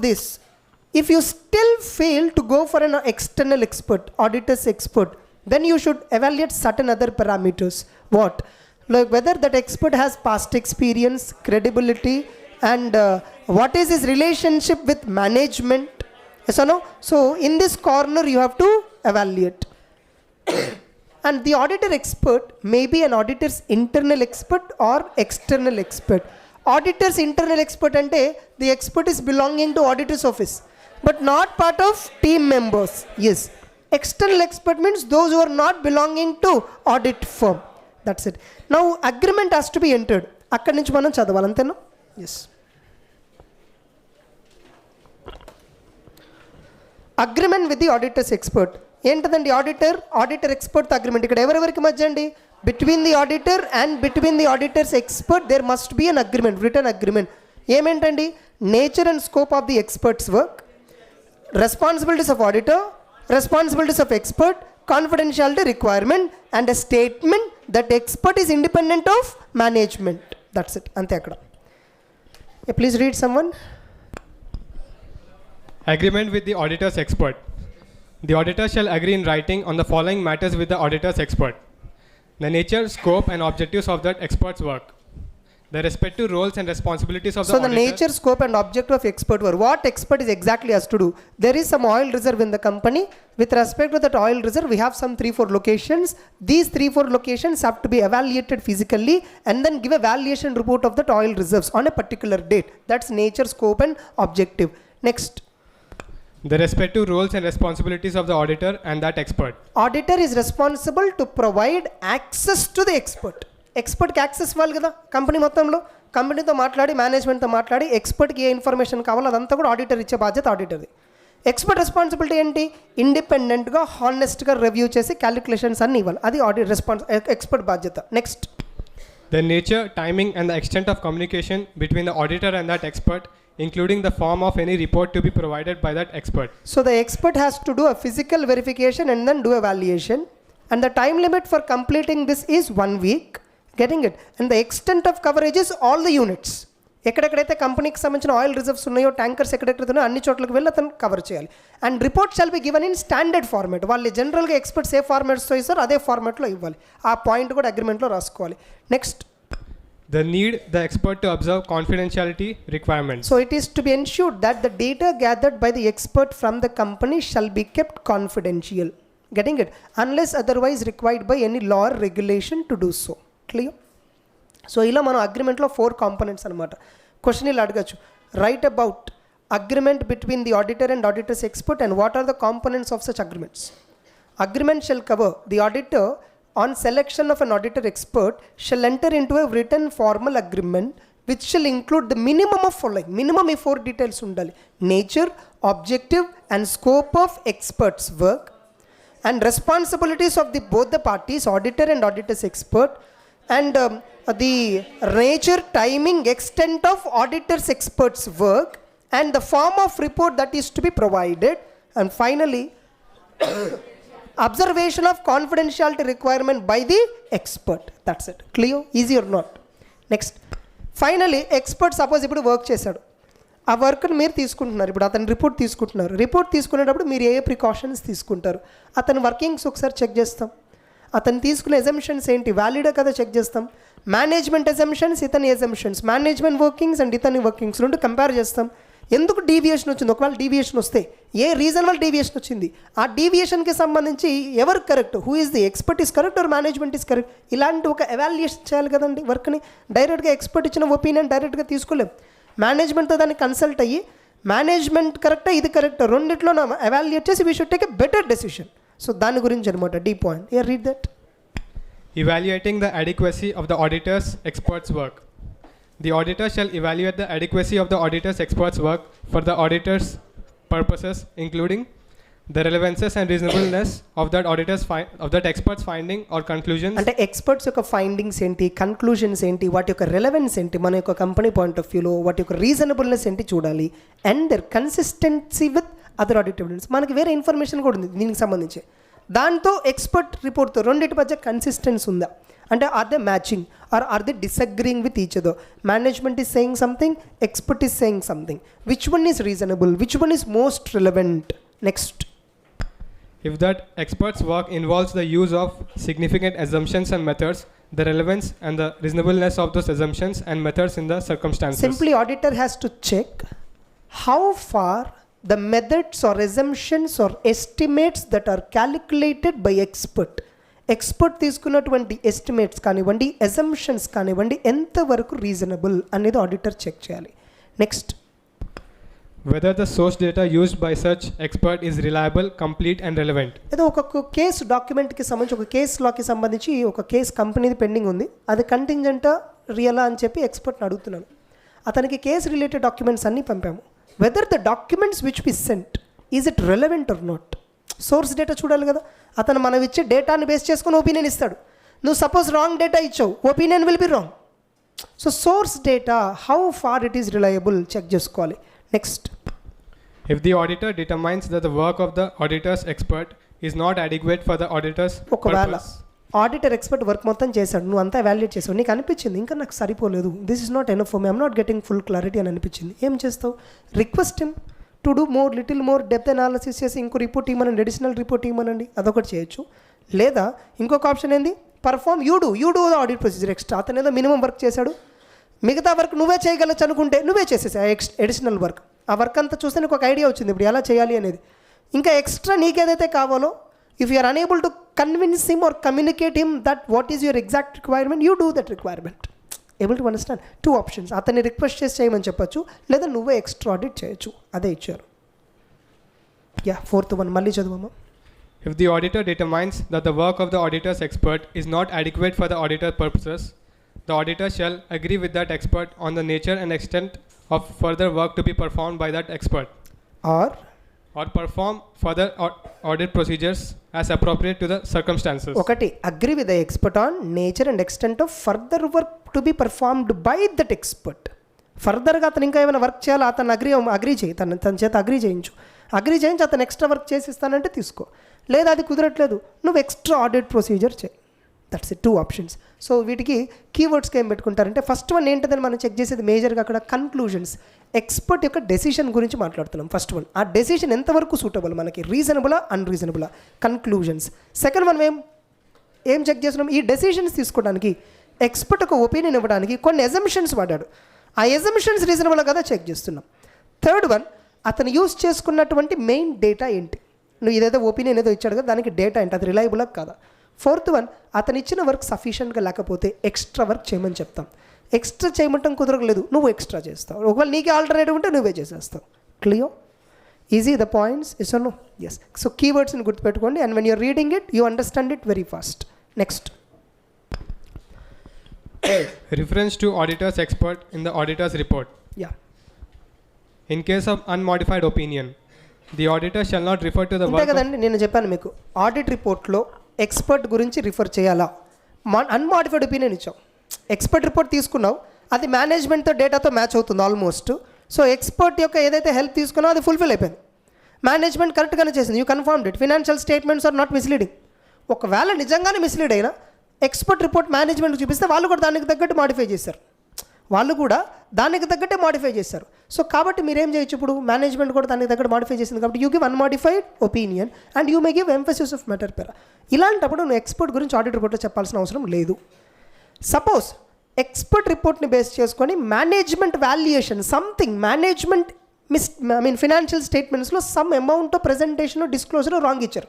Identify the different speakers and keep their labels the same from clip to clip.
Speaker 1: this. If you still fail to go for an external expert, auditor's expert, then you should evaluate certain other parameters. What? Like whether that expert has past experience, credibility, and what is his relationship with management. Yes or no? So in this corner you have to evaluate. And the auditor expert may be an auditor's internal expert or external expert. Auditor's internal expert ante the expert is belonging to auditor's office but not part of team members. Yes. External expert means those who are not belonging to audit firm. That's it. Now agreement has to be entered. Akkadi nunchi manam chadavali antena? Yes. Agreement with the auditor's expert. ఏంటదండి auditor expert agreement. ఇక్కడ ఎవరెవరికి మధ్య అండి? Between the auditor and between the auditor's expert there must be an agreement, written agreement. ఏమేంటండి? Nature and scope of the expert's work, responsibilities of auditor, responsibilities of expert, confidentiality requirement and a statement that expert is independent of management. That's it. అంతే అక్కడ. Please read someone.
Speaker 2: Agreement with the auditor's expert. The auditor shall agree in writing on the following matters with the auditor's expert: the nature, scope, and objectives of that expert's work, the respective roles and responsibilities of the auditor. So the
Speaker 1: nature, scope, and objective of expert work. What expert is exactly has to do? There is some oil reserve in the company. With respect to that oil reserve, we have some 3-4 locations. These 3-4 locations have to be evaluated physically and then give a valuation report of that oil reserves on a particular date. That's nature, scope, and objective. Next.
Speaker 2: The respective roles and responsibilities of the auditor and that expert.
Speaker 1: Auditor is responsible to provide access to the expert. ఎక్స్పర్ట్కి access ఇవ్వాలి కదా company మొత్తంలో. కంపెనీతో మాట్లాడి, మేనేజ్మెంట్తో మాట్లాడి ఎక్స్పర్ట్కి ఏ information కావాలో అదంతా కూడా ఆడిటర్ ఇచ్చే బాధ్యత ఆడిటర్ది. ఎక్స్పర్ట్ రెస్పాన్సిబిలిటీ ఏంటి? ఇండిపెండెంట్గా హానెస్ట్గా రివ్యూ చేసి క్యాలిక్యులేషన్స్ అన్ని ఇవ్వాలి. అది ఆడిట్ ఎక్స్పర్ట్ బాధ్యత. Next.
Speaker 2: The nature, timing, and the extent of communication between the auditor and that expert, including the form of any report to be provided by that expert.
Speaker 1: So the expert has to do a physical verification and then do a valuation, and the time limit for completing this is 1 week. Getting it? And the extent of coverage is all the units. ఎక్కడెక్కడైతే కంపెనీకి సంబంధించిన oil reserves ఉన్నాయో, tankers ఎక్కడెక్కడైతే ఉన్నాయో అన్ని చోట్లకి వెళ్ళి అతను కవర్ చేయాలి. And report shall be given in standard format. వాళ్ళు జనరల్గా ఎక్స్పర్ట్స్ ఏ ఫార్మాట్స్తో ఇస్తారో అదే ఫార్మాట్లో ఇవ్వాలి. ఆ పాయింట్ కూడా అగ్రిమెంట్లో రాసుకోవాలి. Next.
Speaker 2: The need the expert to observe confidentiality requirements.
Speaker 1: So it is to be ensured that the data gathered by the expert from the company shall be kept confidential. Getting it? Unless otherwise required by any law or regulation to do so. Clear? So ఇలా మనం అగ్రిమెంట్లో 4 components అనమాట. Question ఇలా అడగచ్చు. Right about agreement between the auditor and auditors expert and what are the components of such agreements. Agreement shall cover the auditor on selection of an auditor expert shall enter into a written formal agreement which shall include the minimum of following. Minimum ఈ 4 details ఉండాలి. Nature, objective and scope of expert's work and responsibilities of both the parties, auditor and auditor's expert, and the nature, timing, extent of auditor's expert's work and the form of report that is to be provided, and finally observation of confidentiality requirement by the expert. That's it. Clear? Easy or not? Next. Finally, expert suppose ఇప్పుడు work చేశాడు. ఆ వర్క్ని మీరు తీసుకుంటున్నారు. ఇప్పుడు అతను report తీసుకుంటున్నారు. Report తీసుకునేటప్పుడు మీరు ఏ ప్రికాషన్స్ తీసుకుంటారు? అతని వర్కింగ్స్ ఒకసారి చెక్ చేస్తాం. అతను తీసుకునే ఎజంప్షన్స్ ఏంటి, వ్యాలిడా కదా చెక్ చేస్తాం. మేనేజ్మెంట్ ఎజంప్షన్స్, ఇతని ఎజంప్షన్స్, మేనేజ్మెంట్ వర్కింగ్స్ అండ్ ఇతని వర్కింగ్స్ రెండు కంపేర్ చేస్తాం. ఎందుకు డీవియేషన్ వచ్చింది, ఒకవేళ డీవియేషన్ వస్తే ఏ రీజన్ వల్ల డీవియేషన్ వచ్చింది, ఆ డీవియేషన్కి సంబంధించి ఎవరు correct, who is the expert is correct or management is correct, ఇలాంటి ఒక ఎవాల్యుయేషన్ చేయాలి కదండి వర్క్ని. డైరెక్ట్గా ఎక్స్పర్ట్ ఇచ్చిన ఒపీనియన్ డైరెక్ట్గా తీసుకోలేం. మేనేజ్మెంట్తో దాన్ని కన్సల్ట్ అయ్యి మేనేజ్మెంట్ కరెక్టా ఇది కరెక్టా రెండిట్లో ఎవాల్యుయేట్ చేసి we should take a better decision. So దాని గురించి అనమాట d point. Here read that.
Speaker 2: Evaluating the adequacy of the auditor's expert's work. The auditor shall evaluate the adequacy of the auditor's expert's work for the auditor's purposes, including the relevances and reasonableness of that of that expert's finding or conclusions.
Speaker 1: అంటే experts యొక్క findings ఏంటి, conclusions ఏంటి, వాటి యొక్క relevance ఏంటి, మన యొక్క company point of వ్యూలో వాటి యొక్క రీజనబుల్నెస్ ఏంటి చూడాలి. And their consistency with other audit evidence. మనకి వేరే ఇన్ఫర్మేషన్ కూడా ఉంది దీనికి సంబంధించి. దాంతో ఎక్స్పర్ట్ రిపోర్ట్తో రెండింటి మధ్య కన్సిస్టెన్సీ ఉందా అంటే are they matching or are they disagreeing with each other? Management is saying something, expert is saying something. Which one is reasonable, which one is most relevant? Next,
Speaker 2: If that expert's work involves the use of significant assumptions and methods, the relevance and the reasonableness of those assumptions and methods in the circumstances.
Speaker 1: simply auditor has to check how far the methods or assumptions or estimates that are calculated by expert తీసుకున్నటువంటి estimates కానివ్వండి, assumptions కానివ్వండి, ఎంతవరకు reasonable అనేది auditor check చేయాలి. Next,
Speaker 2: Whether the source data used by such expert is reliable, complete and relevant.
Speaker 1: ఏదో ఒక case డాక్యుమెంట్కి సంబంధించి ఒక కేసు లాకి సంబంధించి ఒక కేసు కంపెనీది పెండింగ్ ఉంది, అది కంటింజెంటా రియలా అని చెప్పి ఎక్స్పర్ట్ని అడుగుతున్నాను. అతనికి కేసు రిలేటెడ్ డాక్యుమెంట్స్ అన్నీ పంపాము. Whether the documents which we sent is it relevant or not? Source data చూడాలి కదా. అతను మనం ఇచ్చే డేటాని బేస్ చేసుకొని ఒపీనియన్ ఇస్తాడు. నువ్వు సపోజ్ రాంగ్ డేటా ఇచ్చావు, opinion will be wrong. So source data how far it is reliable check చేసుకోవాలి. Next,
Speaker 2: If the auditor determines that the work of the auditor's expert is not adequate for the auditor's
Speaker 1: ఒకవేళ
Speaker 2: purpose,
Speaker 1: auditor expert work మొత్తం చేశాడు, నువ్వు అంతా valuate చేసావు, నీకు అనిపించింది ఇంకా నాకు సరిపోలేదు, this is not enough for me, I'm not getting full clarity అని అనిపించింది, ఏం చేస్తావు? Request him to do more little more depth analysis చేసి ఇంకో రిపోర్ట్ ఇవ్వమనండి, అడిషనల్ రిపోర్ట్ ఇవ్వమనండి, అదొకటి చేయొచ్చు. లేదా ఇంకొక ఆప్షన్ ఏంది, perform you do the audit procedure extra. అతను ఏదో మినిమం వర్క్ చేశాడు, మిగతా వర్క్ నువ్వే చేయగలచ్చు అనుకుంటే నువ్వే చేసేసా అడిషనల్ వర్క్. ఆ వర్క్ అంతా చూస్తే నీకు ఒక ఐడియా వచ్చింది ఇప్పుడు ఎలా చేయాలి అనేది. ఇంకా ఎక్స్ట్రా నీకేదైతే కావాలో, if you are unable to convince him or communicate him that what is your exact requirement, you do that requirement. Able to understand? 2 options, అతన్ని రిక్వెస్ట్ చేసి చేయమని చెప్పచ్చు, లేదా నువ్వే ఎక్స్ట్రా ఆడిట్ చేయొచ్చు, అదే ఇచ్చారు. యా, 4th one మళ్ళీ చదువమ్మా.
Speaker 2: if the auditor determines that the work of the auditor's expert is not adequate for the auditor's purposes, the auditor shall agree with that expert on the nature and extent of further work to be performed by that expert, or perform further audit procedures as appropriate to the circumstances.
Speaker 1: ఒకటి, agree with the expert on nature and extent of further work to be performed by that expert. ఫర్దర్గా అతను ఇంకా ఏమైనా work చేయాలో అతను agree చేయి, తన చేత అగ్రీ చేయించి అతను ఎక్స్ట్రా వర్క్ చేసి ఇస్తానంటే తీసుకో, లేదా అది కుదరట్లేదు నువ్వు ఎక్స్ట్రా ఆడిట్ ప్రొసీజర్ చేయి. That's it, 2 options. సో వీటికి కీవర్డ్స్కి ఏం పెట్టుకుంటారంటే, ఫస్ట్ వన్ ఏంటంటే మనం చెక్ చేసేది మేజర్గా అక్కడ కన్క్లూజన్స్, ఎక్స్పర్ట్ యొక్క డెసిషన్ గురించి మాట్లాడుతున్నాం. ఫస్ట్ వన్, ఆ డెసిషన్ ఎంతవరకు సూటబుల్, మనకి రీజనబులా అన్రీజనబులా, కన్క్లూజన్స్. సెకండ్ వన్ ఏం చెక్ చేస్తున్నాం, ఈ డెసిషన్స్ తీసుకోవడానికి ఎక్స్పర్ట్ ఒక ఒపీనియన్ ఇవ్వడానికి కొన్ని ఎజంప్షన్స్ వాడాడు, ఆ ఎజంప్షన్స్ రీజనబుల్ కదా చెక్ చేస్తున్నాం. థర్డ్ వన్, అతను యూజ్ చేసుకున్నటువంటి మెయిన్ డేటా ఏంటి, నువ్వు ఇదేదో ఒపీనియన్ ఏదో ఇచ్చాడు కదా దానికి డేటా ఏంటి, అది రిలయబులా కాదా. 4th వన్, అతను ఇచ్చిన వర్క్ సఫిషియెంట్గా లేకపోతే ఎక్స్ట్రా వర్క్ చేయమని చెప్తాం. ఎక్స్ట్రా చేయమంటాం కుదరలేదు, నువ్వు ఎక్స్ట్రా చేస్తావు, ఒకవేళ నీకే ఆల్టర్నేటివ్ ఉంటే నువ్వే చేసేస్తావు. Clear? Easy the points? Is or no? Yes. So కీవర్డ్స్ని గుర్తుపెట్టుకోండి, and when you're reading it you understand it very fast. Next,
Speaker 2: reference to auditor's expert in the auditor's report.
Speaker 1: Yeah,
Speaker 2: In case of unmodified opinion, the auditor shall not refer to the
Speaker 1: అంతే
Speaker 2: work of,
Speaker 1: కదండి, నేను చెప్పాను మీకు audit రిపోర్ట్లో expert గురించి refer చేయాలా. Unmodified opinion ఇచ్చావు, expert report తీసుకున్నావు, అది మేనేజ్మెంట్తో డేటాతో మ్యాచ్ అవుతుంది ఆల్మోస్ట్. సో ఎక్స్పర్ట్ యొక్క ఏదైతే హెల్ప్ తీసుకున్నావు అది ఫుల్ఫిల్ అయిపోయింది, మేనేజ్మెంట్ కరెక్ట్గానే చేసింది, you confirmed it, financial statements are not misleading. ఒకవేళ నిజంగానే మిస్లీడ్ అయినా ఎక్స్పర్ట్ రిపోర్ట్ మేనేజ్మెంట్ చూపిస్తే వాళ్ళు కూడా దానికి తగ్గట్టు మాడిఫై చేశారు, సో కాబట్టి మీరేం చేయొచ్చు, ఇప్పుడు మేనేజ్మెంట్ కూడా దానికి తగ్గట్టు మాడిఫై చేసింది కాబట్టి you give unmodified opinion and you may give emphasis of matter para. ఇలాంటప్పుడు నువ్వు ఎక్స్పర్ట్ గురించి ఆడిట్ రిపోర్ట్లో చెప్పాల్సిన అవసరం లేదు. సపోజ్ ఎక్స్పర్ట్ రిపోర్ట్ని బేస్ చేసుకొని management valuation something, management financial స్టేట్మెంట్స్లో some amount presentation disclosure wrong ఇచ్చారు,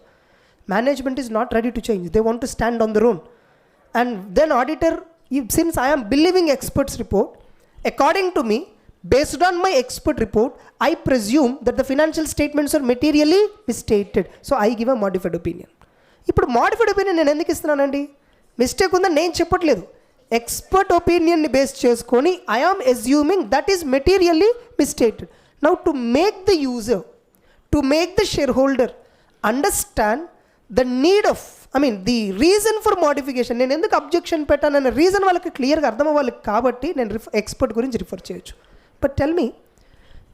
Speaker 1: management is not ready to change, they want to stand on their own. And then auditor, since I am believing expert's report, according to me, based on my expert report, I presume that the financial statements are materially misstated. So I give a modified opinion. ఇప్పుడు modified opinion నేను ఎందుకు ఇస్తున్నానండి, mistake ఉందని నేను చెప్పట్లేదు, expert ఒపీనియన్ని base చేసుకొని I am assuming that is materially misstated. Now to make the user, to make the shareholder understand the need of, the reason for modification, నేను ఎందుకు objection పెట్టానన్న reason వాళ్ళకి క్లియర్గా అర్థం అవ్వాలి కాబట్టి నేను ఎక్స్పర్ట్ గురించి రిఫర్ చేయొచ్చు. But tell me,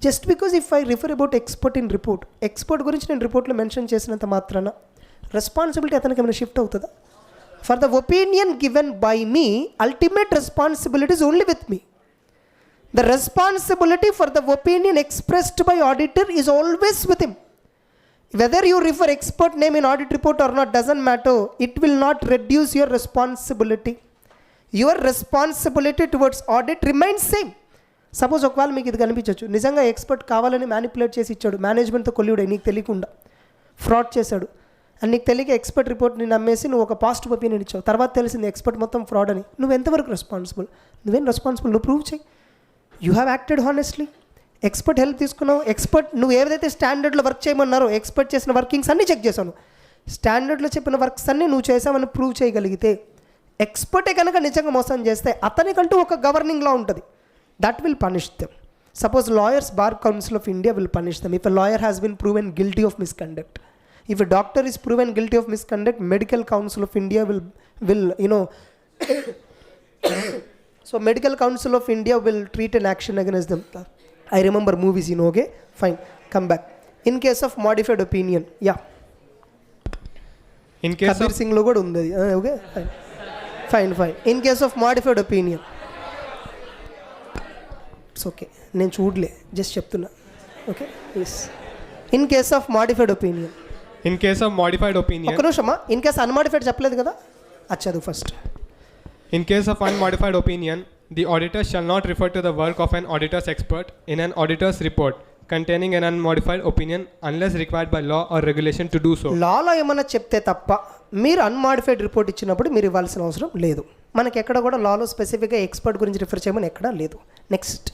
Speaker 1: just because if I refer about expert in report, expert గురించి నేను రిపోర్ట్లో మెన్షన్ చేసినంత మాత్రాన రెస్పాన్సిబిలిటీ అతనికి ఏమైనా షిఫ్ట్ అవుతుందా? For the opinion given by me ultimate responsibility is only with me. The responsibility for the opinion expressed by auditor is always with him. Whether you refer expert name in audit report or not doesn't matter. It will not reduce your responsibility. Your responsibility towards audit remains same. Suppose ఒకవేళ మీకు ఇది కనిపించవచ్చు, నిజంగా expert కావాలని manipulate చేసి ఇచ్చాడు, మేనేజ్మెంట్తో కొల్లియుడే నీకు తెలియకుండా ఫ్రాడ్ చేశాడు, అండ్ నీకు తెలియక ఎక్స్పర్ట్ రిపోర్ట్ని నమ్మేసి నువ్వు ఒక పాజిటివ్ ఒపీనియన్ ఇచ్చావు, తర్వాత తెలిసింది ఎక్స్పర్ట్ మొత్తం ఫ్రాడ్ అని. నువ్వు ఎంతవరకు రెస్పాన్సిబుల్? నువ్వేం రెస్పాన్సిబుల్? నువ్వు ప్రూవ్ చేయి. You have acted honestly. Expert help తీసుకున్నావు, ఎక్స్పర్ట్ నువ్వు ఏదైతే స్టాండర్డ్లో వర్క్ చేయమన్నారో ఎక్స్పర్ట్ చేసిన వర్కింగ్స్ అన్నీ చెక్ చేశాను, స్టాండర్డ్లో చెప్పిన వర్క్స్ అన్నీ నువ్వు చేసావని ప్రూవ్ చేయగలిగితే, ఎక్స్పర్టే కనుక నిజంగా మోసం చేస్తే అతనికంటూ ఒక గవర్నింగ్ లా ఉంటుంది, that will punish them. Suppose lawyers bar council of India will punish them if a lawyer has been proven guilty of misconduct. If a doctor is proven guilty of misconduct, medical council of India will so medical council of India will treat an action against them. I remember movies, okay, fine, come back. In case of modified opinion, yeah,
Speaker 2: in case
Speaker 1: Kabir
Speaker 2: of
Speaker 1: Singh lo kuda undi, okay, fine. In case of modified opinion, it's okay, నేను చూడలే, just చెప్తున్నా, okay, yes. In case of modified opinion,
Speaker 2: in case of modified opinion,
Speaker 1: ఒక్క నిమిషమా, in case unmodified చెప్పలేదు కదా, అచ్చదు first.
Speaker 2: in case of unmodified opinion, the auditor shall not refer to the work of an auditor's expert in an auditor's report containing an unmodified opinion unless required by law or regulation to do so.
Speaker 1: లాలో ఏమన్నా చెప్తే తప్ప మీరు unmodified report ఇచ్చినప్పుడు మీరు ఇవ్వాల్సిన అవసరం లేదు. మనకి ఎక్కడ కూడా లాలో స్పెసిఫిక్గా ఎక్స్పర్ట్ గురించి రిఫర్ చేయమని ఎక్కడా లేదు. Next,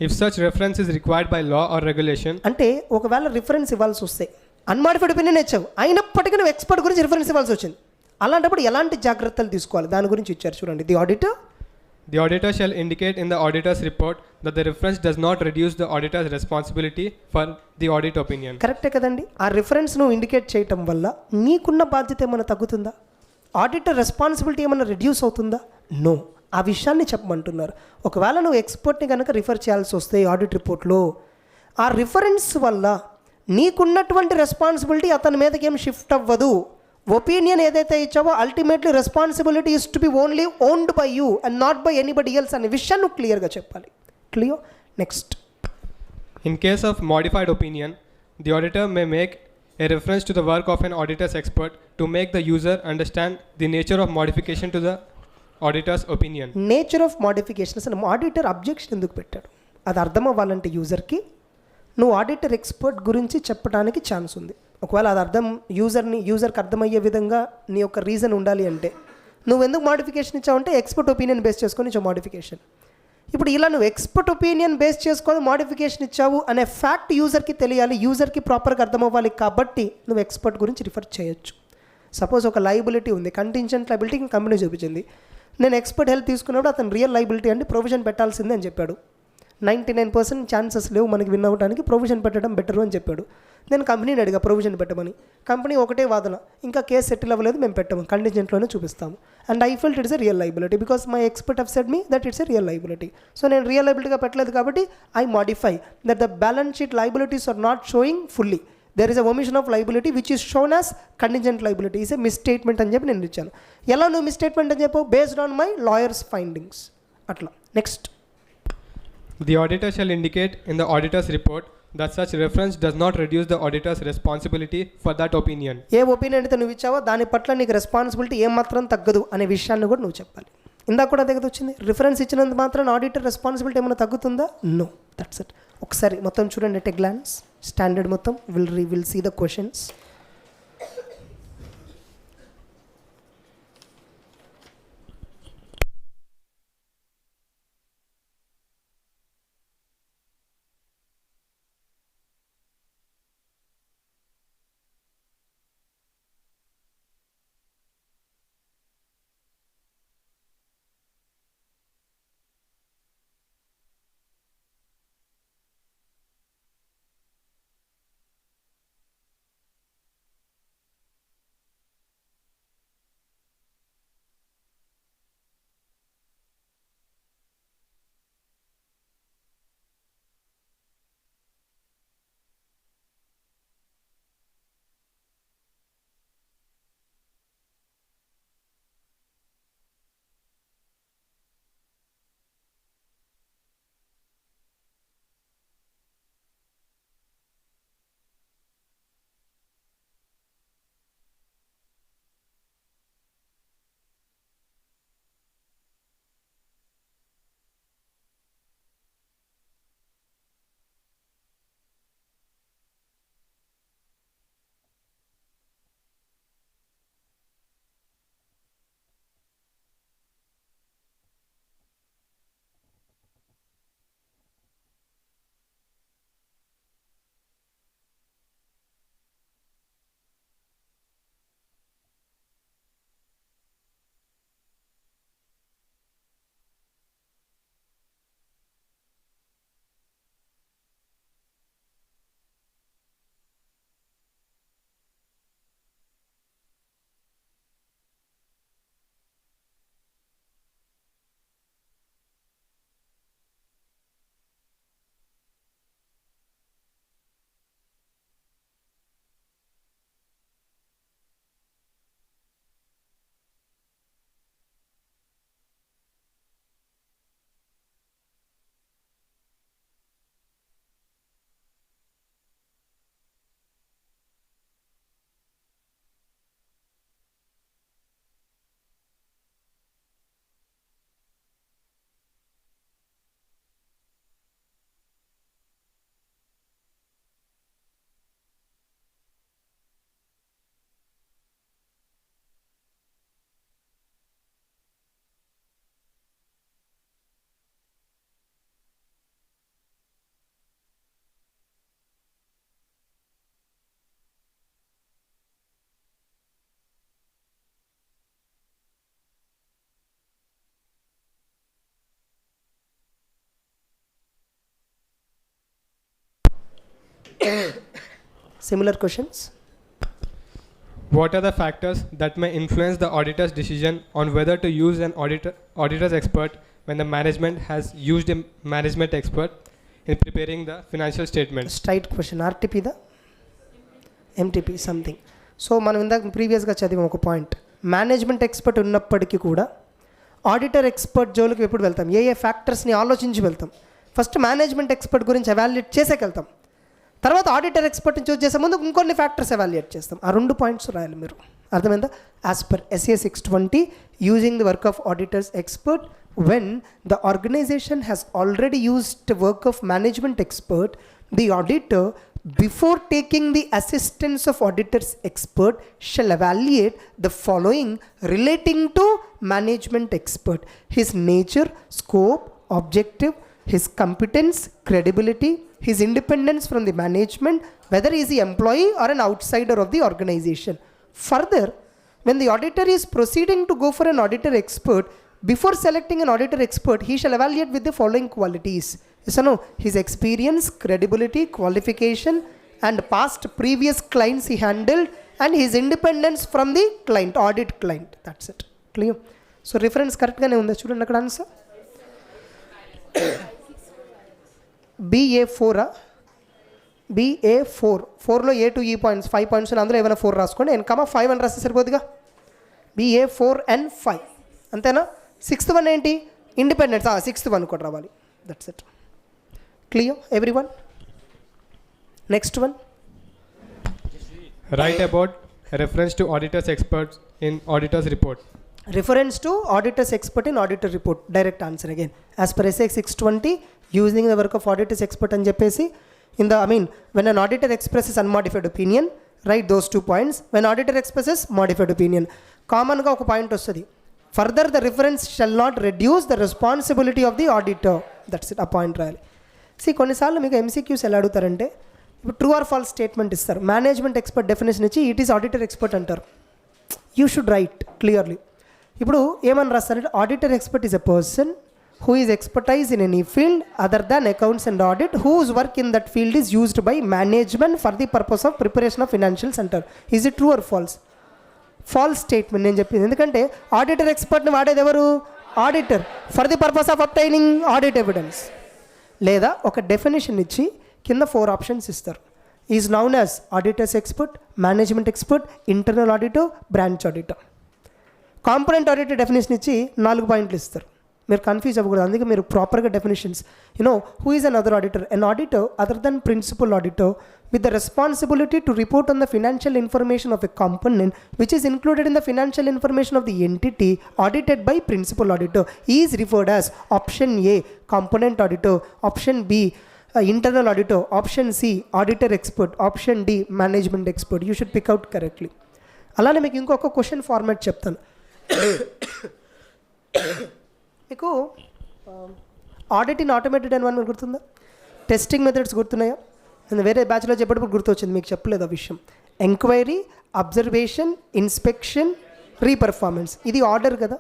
Speaker 2: if such reference is required by law or regulation,
Speaker 1: అంటే ఒకవేళ రిఫరెన్స్ ఇవ్వాల్సి వస్తే అన్మాడిఫైడ్ ఒపీనియన్ ఇచ్చావు, అయినప్పటికీ నువ్వు ఎక్స్పర్ట్ గురించి రిఫరెన్స్ ఇవ్వాల్సి వచ్చింది, అలాంటప్పుడు ఎలాంటి జాగ్రత్తలు తీసుకోవాలి దాని గురించి ఇచ్చారు చూడండి.
Speaker 2: the auditor shall indicate in the auditor's report that the reference does not reduce the auditor's responsibility for the audit opinion.
Speaker 1: కరెక్టే కదండి. ఆ రిఫరెన్స్ నువ్వు ఇండికేట్ చేయటం వల్ల నీకున్న బాధ్యత ఏమైనా తగ్గుతుందా? ఆడిటర్ రెస్పాన్సిబిలిటీ ఏమైనా రిడ్యూస్ అవుతుందా? నో. ఆ విషయాన్ని చెప్పమంటున్నారు. ఒకవేళ నువ్వు ఎక్స్పర్ట్ని కనుక రిఫర్ చేయాల్సి వస్తే ఆడిట్ రిపోర్ట్లో, ఆ రిఫరెన్స్ వల్ల నీకున్నటువంటి రెస్పాన్సిబిలిటీ అతని మీదకి ఏం షిఫ్ట్ అవ్వదు. ఒపీనియన్ ఏదైతే ఇచ్చావో ultimately responsibility is to be only owned by you and not by anybody else అనే విషయాన్ని నువ్వు క్లియర్గా చెప్పాలి. Clear? Next,
Speaker 2: in case of modified opinion, the auditor may make a reference to the work of an auditor's expert to make the user understand the nature of modification to the auditor's opinion.
Speaker 1: Nature of modification, అసలు auditor objection ఎందుకు పెట్టాడు అది అర్థం అవ్వాలంటే యూజర్కి నువ్వు auditor expert గురించి చెప్పడానికి chance ఉంది. ఒకవేళ అది యూజర్కి అర్థమయ్యే విధంగా నీ యొక్క రీజన్ ఉండాలి అంటే నువ్వు ఎందుకు మోడిఫికేషన్ ఇచ్చావంటే ఎక్స్పర్ట్ ఒపీనియన్ బేస్ చేసుకొని ఇచ్చావు మోడిఫికేషన్. ఇప్పుడు ఇలా నువ్వు ఎక్స్పర్ట్ ఒపీనియన్ బేస్ చేసుకొని మోడిఫికేషన్ ఇచ్చావు అనే ఫ్యాక్ట్ యూజర్కి తెలియాలి, యూజర్కి ప్రాపర్గా అర్థం అవ్వాలి, కాబట్టి నువ్వు ఎక్స్పర్ట్ గురించి రిఫర్ చేయొచ్చు. సపోజ్ ఒక లైబిలిటీ ఉంది, కంటింజెంట్ లైబిలిటీకి కంపెనీ చూపించింది, నేను ఎక్స్పర్ట్ హెల్ప్ తీసుకున్నప్పుడు అతను రియల్ లైబిలిటీ అంటే ప్రొవిజన్ పెట్టాల్సిందే అని చెప్పాడు. 99% ఛాన్సెస్ లేవు మనకి విన్ అవ్వడానికి, ప్రొవిజన్ పెట్టడం బెటర్ అని చెప్పాడు. నేను కంపెనీని అడిగా ప్రొవిజన్ పెట్టమని, కంపెనీ ఒకటే వాదన, ఇంకా కేసు సెటిల్ అవ్వలేదు, మేము పెట్టము, కంటింజెంట్లోనే చూపిస్తాము. And I felt it's a real liability because my expert have said me that it's a real liability. So నేను రియల్ లైబిలిటీగా పెట్టలేదు కాబట్టి I modify that the balance sheet liabilities are not showing fully, there is a omission of liability which is shown as contingent liability, is a misstatement అని చెప్పి నేను ఇచ్చాను. ఎలా నువ్వు మిస్స్టేట్మెంట్ అని చెప్పావు? Based on my lawyers findings. అట్లా. Next,
Speaker 2: The auditor shall indicate in the auditor's report that such reference does not reduce the auditor's responsibility for that opinion.
Speaker 1: A opinion అయితే నువ్వు ఇచ్చావో దాని పట్ల నీకు రెస్పాన్సిబిలిటీ ఏమాత్రం తగ్గదు అనే విషయాన్ని కూడా నువ్వు చెప్పాలి. ఇందాక కూడా దగ్గర వచ్చింది, రిఫరెన్స్ ఇచ్చినంత మాత్రం ఆడిటర్ రెస్పాన్సిబిలిటీ ఏమైనా తగ్గుతుందా? No, that's it. ఒకసారి మొత్తం చూడండి ఎట్ ఎ గ్లాన్స్, స్టాండర్డ్ మొత్తం will see the questions. Similar questions.
Speaker 2: What are the factors that may influence the auditor's decision on whether to use an auditor's expert when the management has used a management expert in preparing the financial statements?
Speaker 1: Straight question. RTP the MTP something. So మనం ఇందాక ప్రీవియస్గా చదివాం ఒక point. Management expert ఉన్నప్పటికీ కూడా auditor expert జోలికి ఎప్పుడు వెళ్తాం? ఏ ఫ్యాక్టర్స్ని ఆలోచించి వెళ్తాం? ఫస్ట్ మేనేజ్మెంట్ ఎక్స్పర్ట్ గురించి ఎవాల్యుయేట్ చేసేకి వెళ్తాం, తర్వాత ఆడిటర్ ఎక్స్పర్ట్ని చూస్ చేసే ముందు ఇంకొన్ని ఫ్యాక్టర్స్ ఎవాల్యుయేట్ చేస్తాం. ఆ 2 పాయింట్స్ రాయాలి మీరు. అర్థమైందా? As per SA 620 using the work of auditors expert when the organization has already used the work of management expert, the auditor, before taking the assistance of auditor's expert, shall evaluate the following relating to management expert: his nature, scope, objective, his competence, credibility, his independence from the management, whether he is the employee or an outsider of the organization. Further, when the auditor is proceeding to go for an auditor expert, before selecting an auditor expert, he shall evaluate with the following qualities. Yes or no? His experience, credibility, qualification, and past previous clients he handled, and his independence from the client, audit client. That's it. Clear? So reference correct gaane unda chudandi akkada answer. BA4 BA4 4 లో A to E points 5 points అందులో ఏమైనా 4 రాసుకోండి. నేను కమా 5 అని రాస్తే సరిపోతుందిగా. BA4 and 5 అంతేనా? 6th one ఏంటి? Independence. 6th one కూడా రావాలి. That's it. Clear everyone? Next one.
Speaker 2: Write about reference to auditor's experts in auditor's report.
Speaker 1: Reference to auditor's expert in auditor report. Direct answer again. As per SA 620 using the work of auditor's expert అని చెప్పేసి in the when an auditor expresses unmodified opinion, write those 2 points. When auditor expresses modified opinion, కామన్గా ఒక point వస్తుంది. Further, the reference shall not reduce the responsibility of the auditor. That's it. ఆ point రాయాలి. కొన్నిసార్లు మీకు MCQs ఎలా అడుగుతారంటే, ఇప్పుడు ట్రూ ఆర్ ఫాల్స్ స్టేట్మెంట్ ఇస్తారు. మేనేజ్మెంట్ ఎక్స్పర్ట్ డెఫినేషన్ ఇచ్చి ఇట్ ఈస్ ఆడిటర్ ఎక్స్పర్ట్ అంటారు. You should write clearly. ఇప్పుడు ఏమని రాస్తారంటే, auditor expert is a person who is expertise in any field other than accounts and audit, whose work in that field is used by management for the purpose of preparation of financials అంటారు. Is it true or false? False statement నేను చెప్పింది. ఎందుకంటే ఆడిటర్ ఎక్స్పర్ట్ని వాడేది ఎవరు? Auditor, for the purpose of obtaining audit evidence. లేదా ఒక డెఫినేషన్ ఇచ్చి కింద 4 ఆప్షన్స్ ఇస్తారు. Is known as auditor's expert, management expert, internal auditor, branch auditor. Component auditor definition ఇచ్చి 4 పాయింట్లు ఇస్తారు. మీరు కన్ఫ్యూజ్ అవ్వకూడదు. అందుకే మీరు ప్రాపర్గా definitions who is another auditor? An auditor other than principal auditor with the responsibility to report on the financial information of a component which is included in the financial information of the entity audited by principal auditor is referred as option A, component auditor, option B, internal auditor, option C, auditor expert, option D, management expert. You should pick out correctly. అలానే మీకు ఇంకొక question format చెప్తాను. మీకు audit in automated environment గుర్తుందా? Testing methods గుర్తున్నాయా? నేను వేరే బ్యాచ్లో చెప్పేటప్పుడు గుర్తొచ్చింది, మీకు చెప్పలేదు ఆ విషయం. Enquiry, observation, inspection, reperformance. ఇది ఆర్డర్ కదా.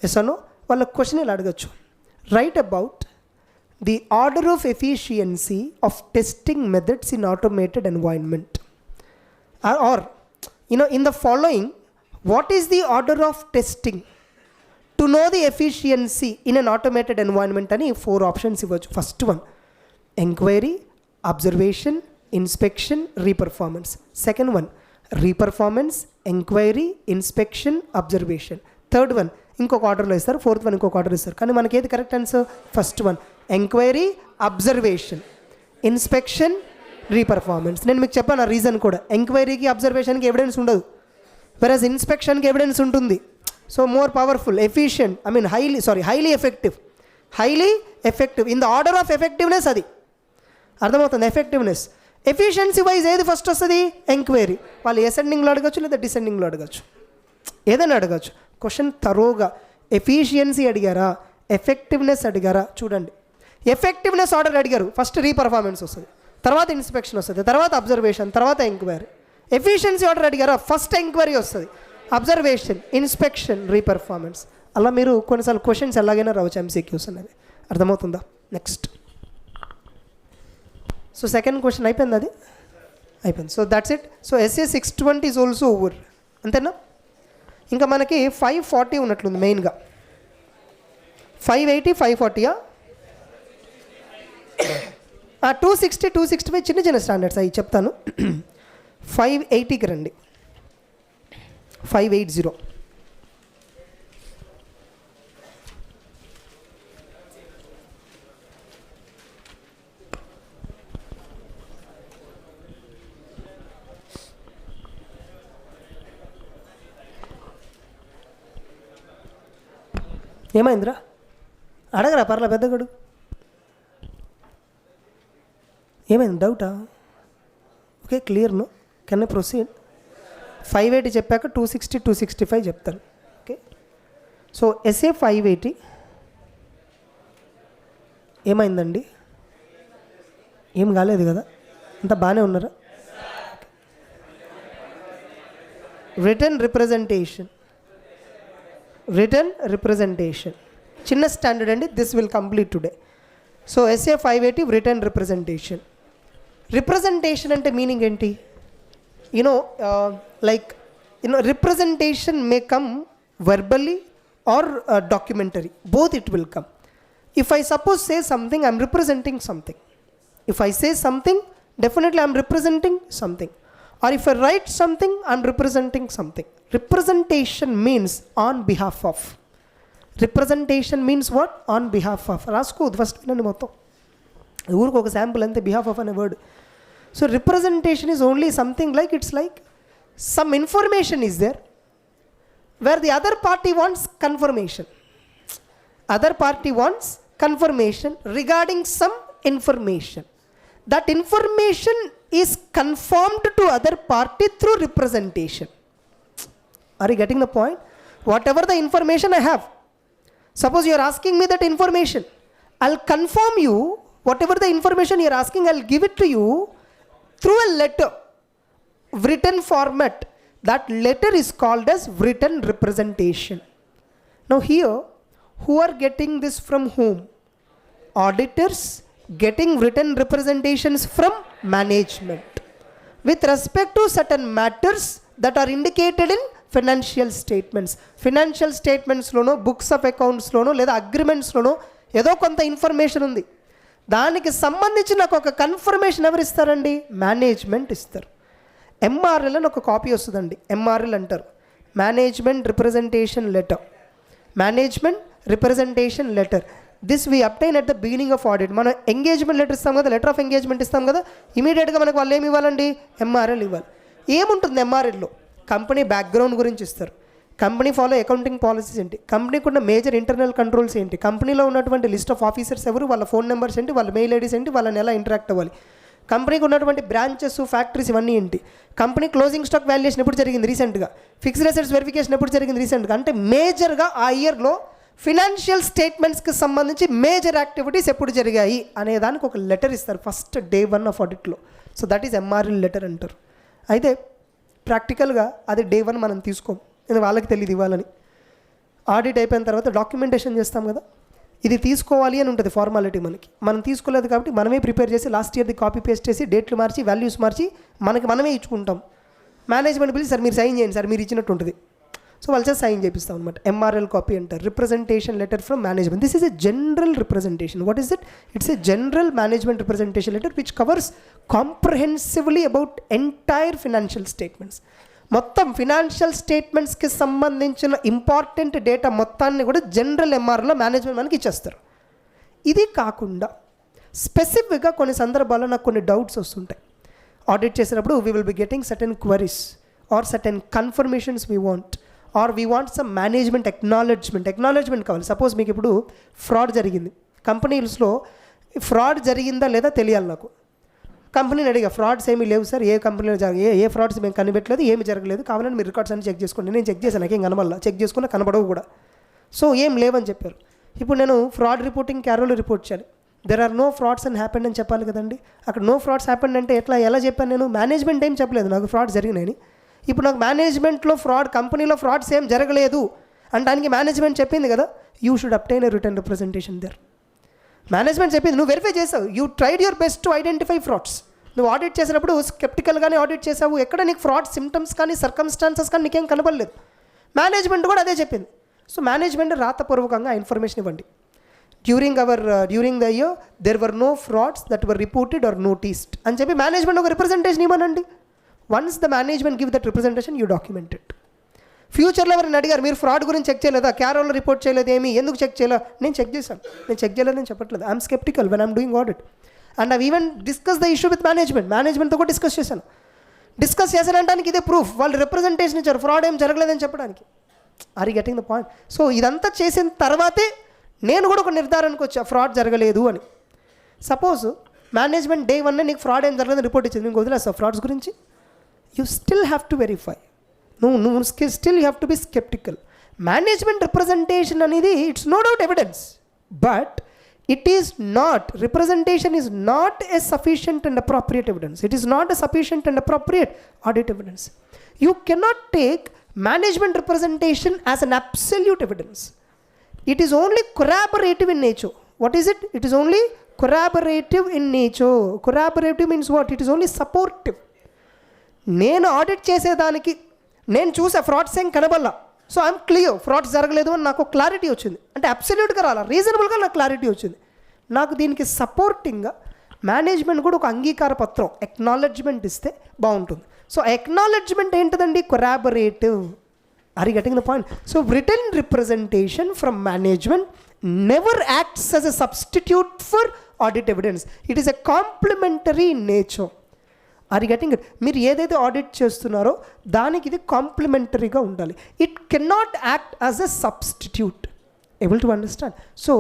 Speaker 1: ఎస్ అనో? వాళ్ళ క్వశ్చన్ ఇలా అడగచ్చు. Right about the order of efficiency of testing methods in automated environment. Are in the following, what is the order of testing to know the efficiency in an automated environment అని 4 options ఇవ్వచ్చు. First one enquiry, observation, inspection, reperformance. Second one reperformance, enquiry, inspection, observation. Third one ఇంకొక ఆర్డర్లో ఇస్తారు. Fourth one ఇంకొక order ఇస్తారు. కానీ మనకి ఏది correct answer? First one enquiry, observation, inspection, reperformance. నేను మీకు చెప్పాను ఆ రీజన్ కూడా. ఎంక్వైరీకి, అబ్జర్వేషన్కి ఎవిడెన్స్ ఉండదు, వెరస్ ఇన్స్పెక్షన్కి ఎవిడెన్స్ ఉంటుంది. So more powerful, efficient, highly effective in the order of effectiveness. అది అర్థమవుతుంది. ఎఫెక్టివ్నెస్. ఎఫిషియన్సీ వైజ్ ఏది ఫస్ట్ వస్తుంది? ఎంక్వైరీ. వాళ్ళు అసెండింగ్లో అడగచ్చు లేదా డిసెండింగ్లో అడగచ్చు, ఏదైనా అడగచ్చు. క్వశ్చన్ తరోగా ఎఫిషియన్సీ అడిగారా, ఎఫెక్టివ్నెస్ అడిగారా చూడండి. ఎఫెక్టివ్నెస్ ఆర్డర్ అడిగారు, ఫస్ట్ రీపర్ఫార్మెన్స్ వస్తుంది, తర్వాత ఇన్స్పెక్షన్ వస్తుంది, తర్వాత అబ్జర్వేషన్, తర్వాత ఎంక్వైరీ. ఎఫిషియన్సీ ఆర్డర్ అడిగారా, ఫస్ట్ ఎంక్వైరీ వస్తుంది, అబ్జర్వేషన్, ఇన్స్పెక్షన్, రీపర్ఫార్మెన్స్. అలా మీరు కొన్నిసార్లు క్వశ్చన్స్ ఎలాగైనా రావచ్చు MCQs అనేది. అర్థమవుతుందా? నెక్స్ట్ సో సెకండ్ క్వశ్చన్ అయిపోయింది, అది అయిపోయింది. So that's it. So SA 620 is also over, అంతేనా? ఇంకా మనకి 540 ఉన్నట్లుంది మెయిన్గా. 580, 540, 260, 265 చిన్న చిన్న స్టాండర్డ్స్ అవి చెప్తాను. 580కి రండి. 580. ఏమైందిరా? అడగరా, పర్లే, పెద్దగడు. ఏమైంది? డౌటా? Okay, clear. No, can I proceed? 580 చెప్పాక 260, 265 చెప్తాను. ఓకే, సో ఎస్ఏ 580 ఏమైందండి? ఏం కాలేదు కదా? అంతా బాగానే ఉన్నారా? రిటర్న్ రిప్రజెంటేషన్ చిన్న స్టాండర్డ్ అండి. This will complete today. So SA 580 written representation అంటే మీనింగ్ ఏంటి? Representation may come verbally or documentary, both it will come. If I suppose say something, I am representing something. If I say something, definitely I am representing something. Or if I write something, I am representing something. Representation means on behalf of. Representation means what? On behalf of. రాసుకో first వినండి మొత్తం. ఊరికి ఒక sample అంతే, behalf of అనే word. So representation is only something like, it's like some information is there where the other party wants confirmation. Other party wants confirmation regarding some information. That information is confirmed to other party through representation. Are you getting the point? Whatever the information I have, suppose you are asking me that information, I'll confirm you. Whatever the information you are asking, I'll give it to you through a letter, written format. That letter is called as written representation. Now here, who are getting this from whom? Auditors getting written representations from management with respect to certain matters that are indicated in financial statements. Financial statements లోనో, books of accounts లోనో, లేదా agreements లోనో ఏదో కొంత information ఉంది. దానికి సంబంధించి నాకు ఒక కన్ఫర్మేషన్ ఎవరు ఇస్తారండి? మేనేజ్మెంట్ ఇస్తారు. ఎంఆర్ఎల్ అని ఒక కాపీ వస్తుందండి. ఎంఆర్ఎల్ అంటారు, management representation letter. Management representation letter, this we obtain at the beginning of audit. మనం ఎంగేజ్మెంట్ లెటర్ ఇస్తాం కదా, లెటర్ ఆఫ్ ఎంగేజ్మెంట్ ఇస్తాం కదా, ఇమీడియట్గా మనకు వాళ్ళు ఏమి ఇవ్వాలండి? ఎంఆర్ఎల్ ఇవ్వాలి. ఏముంటుంది ఎంఆర్ఎల్లో? కంపెనీ బ్యాక్గ్రౌండ్ గురించి ఇస్తారు, కంపెనీ ఫాలో అకౌంటింగ్ పాలసీస్ ఏంటి, కంపెనీకి ఉన్న మేజర్ ఇంటర్నల్ కంట్రోల్స్ ఏంటి, కంపెనీలో ఉన్నటువంటి లిస్ట్ ఆఫ్ ఆఫీసర్స్ ఎవరు, వాళ్ళ ఫోన్ నెంబర్స్ ఏంటి, వాళ్ళ మెయిల్ ఐడీస్ ఏంటి, వాళ్ళని ఎలా ఇంటరాక్ట్ అవ్వాలి, కంపెనీకి ఉన్నటువంటి బ్రాంచెస్, ఫ్యాక్టరీస్ ఇవన్నీ ఏంటి, కంపెనీ క్లోజింగ్ స్టాక్ వాల్యుయేషన్ ఎప్పుడు జరిగింది రీసెంట్గా, ఫిక్స్డ్ అసెట్స్ వెరిఫికేషన్ ఎప్పుడు జరిగింది రీసెంట్గా. అంటే మేజర్గా ఆ ఇయర్లో ఫినాన్షియల్ స్టేట్మెంట్స్కి సంబంధించి మేజర్ యాక్టివిటీస్ ఎప్పుడు జరిగాయి అనే దానికి ఒక లెటర్ ఇస్తారు ఫస్ట్ డే 1 ఆఫ్ ఆడిట్లో. So that is MRL letter అంటారు. అయితే ప్రాక్టికల్గా అది డే 1 మనం తీసుకోం, ఇది వాళ్ళకి తెలియదు ఇవ్వాలని. ఆడిట్ అయిపోయిన తర్వాత డాక్యుమెంటేషన్ చేస్తాం కదా, ఇది తీసుకోవాలి అని ఉంటుంది ఫార్మాలిటీ. మనం తీసుకోలేదు కాబట్టి మనమే ప్రిపేర్ చేసి లాస్ట్ ఇయర్ది కాపీ పేస్ట్ చేసి డేట్లు మార్చి వాల్యూస్ మార్చి మనమే ఇచ్చుకుంటాం. మేనేజ్మెంట్ పిలిచి సార్ మీరు సైన్ చేయండి సార్, మీరు ఇచ్చినట్టు ఉంటుంది. సో వాళ్ళు చేసి సైన్ చేపిస్తాం అనమాట. ఎంఆర్ఎల్ కాపీ అంటారు, representation letter from management. This is a general representation. What is it? It's a general management representation letter which covers comprehensively about entire financial statements. మొత్తం ఫినాన్షియల్ స్టేట్మెంట్స్కి సంబంధించిన ఇంపార్టెంట్ డేటా మొత్తాన్ని కూడా general ఎంఆర్లో management మనకి ఇచ్చేస్తారు. ఇది కాకుండా స్పెసిఫిక్గా కొన్ని సందర్భాల్లో నాకు కొన్ని డౌట్స్ వస్తుంటాయి. ఆడిట్ చేసేటప్పుడు we will be getting certain queries or certain confirmations we want, or we want some management acknowledgement కావాలి. సపోజ్ మీకు ఇప్పుడు ఫ్రాడ్ జరిగింది, కంపెనీస్లో ఫ్రాడ్ జరిగిందా లేదా తెలియాలి నాకు. కంపెనీని అడిగా, ఫ్రాడ్స్ ఏమీ లేవు సార్, ఏ కంపెనీలో ఏ ఫ్రాడ్స్ మేము కనిపెట్టలేదు, ఏమి జరగలేదు, కావాలని మీరు రికార్డ్స్ అన్ని చెక్ చేసుకోండి. నేను చెక్ చేశాను, నాకేం కనబడాల, చెక్ చేసుకున్నా కనబడవు కూడా. సో ఏం లేవని చెప్పారు. ఇప్పుడు నేను ఫ్రాడ్ రిపోర్టింగ్ క్యారోలో రిపోర్ట్ చేయాలి. There are no frauds and happened అని చెప్పాలి కదండి. అక్కడ నో ఫ్రాడ్స్ హ్యాపెండ్ అంటే ఎలా చెప్పాను నేను? మేనేజ్మెంట్ ఏం చెప్పలేదు నాకు ఫ్రాడ్స్ జరిగినాయని. ఇప్పుడు నాకు మేనేజ్మెంట్లో ఫ్రాడ్, కంపెనీలో ఫ్రాడ్స్ ఏం జరగలేదు అంటానికి మేనేజ్మెంట్ చెప్పింది కదా, you should obtain a written representation there. Management చెప్పింది, నువ్వు వెరిఫై చేసావు, you tried your best to identify frauds. నువ్వు ఆడిట్ చేసినప్పుడు స్కెప్టికల్గానే ఆడిట్ చేసావు, ఎక్కడ నీకు ఫ్రాడ్ సిమ్టమ్స్ కానీ సర్కమ్స్టాన్సెస్ కానీ నీకేం కనబడలేదు. మేనేజ్మెంట్ కూడా అదే చెప్పింది. సో మేనేజ్మెంట్ రాతపూర్వకంగా ఇన్ఫర్మేషన్ ఇవ్వండి. During the year there were no frauds that were reported or noticed అని చెప్పి మేనేజ్మెంట్ ఒక రిప్రజెంటేషన్ ఇవ్వనండి. Once the management give that representation you document it. ఫ్యూచర్లో ఎవరైనా అడిగారు, మీరు ఫ్రాడ్ గురించి చెక్ చేయలేదా, క్యారోల్లో రిపోర్ట్ చేయలేదు, ఏమి ఎందుకు చెక్ చేయలేదు? నేను చెక్ చేశాను, నేను చెక్ చేయలేదని చెప్పట్లేదు. I'm sceptical when I'm doing audit and I even discuss the issue with మేనేజ్మెంట్తో కూడా డిస్కస్ చేశానంటానికి ఇదే ప్రూఫ్. వాళ్ళు రిప్రజెంటేషన్ ఇచ్చారు ఫ్రాడ్ ఏం జరగలేదని చెప్పడానికి. Are you getting the point? So ఇదంతా చేసిన తర్వాతే నేను కూడా ఒక నిర్ధారణకు వచ్చా ఫ్రాడ్ జరగలేదు అని. సపోజ్ మేనేజ్మెంట్ డే 1 నీకు ఫ్రాడ్ ఏం జరగలేదని రిపోర్ట్ ఇచ్చింది, నీకు వదిలేస్తా ఫ్రాడ్స్ గురించి? You still have to verify. నువ్వు still you have to be sceptical. Management representation అనేది it's no doubt evidence, but it is not, representation is not a sufficient and appropriate evidence. It is not a sufficient and appropriate audit evidence. You cannot take management representation as an absolute evidence. It is only corroborative in nature. What is it? It is only corroborative in nature. Corroborative means what? It is only supportive. నేను audit చేసేదానికి నేను చూసే frauds ఏం కనబల్లా, so I'm clear frauds జరగలేదు అని నాకు clarity వచ్చింది. అంటే అబ్సల్యూట్గా రాలా, రీజనబుల్గా నాకు క్లారిటీ వచ్చింది. నాకు దీనికి సపోర్టింగ్గా మేనేజ్మెంట్ కూడా ఒక అంగీకార పత్రం ఎక్నాలెడ్జ్మెంట్ ఇస్తే బాగుంటుంది. సో ఎక్నాలెడ్జ్మెంట్ ఏంటిదండి? Corroborative. Are you getting the point? So written representation from management never acts as a substitute for audit evidence. It is a complementary in nature. Are you getting it? మీరు ఏదైతే audit చేస్తున్నారో దానికి ఇది కాంప్లిమెంటరీగా ఉండాలి. It cannot act as a substitute. Able to understand? So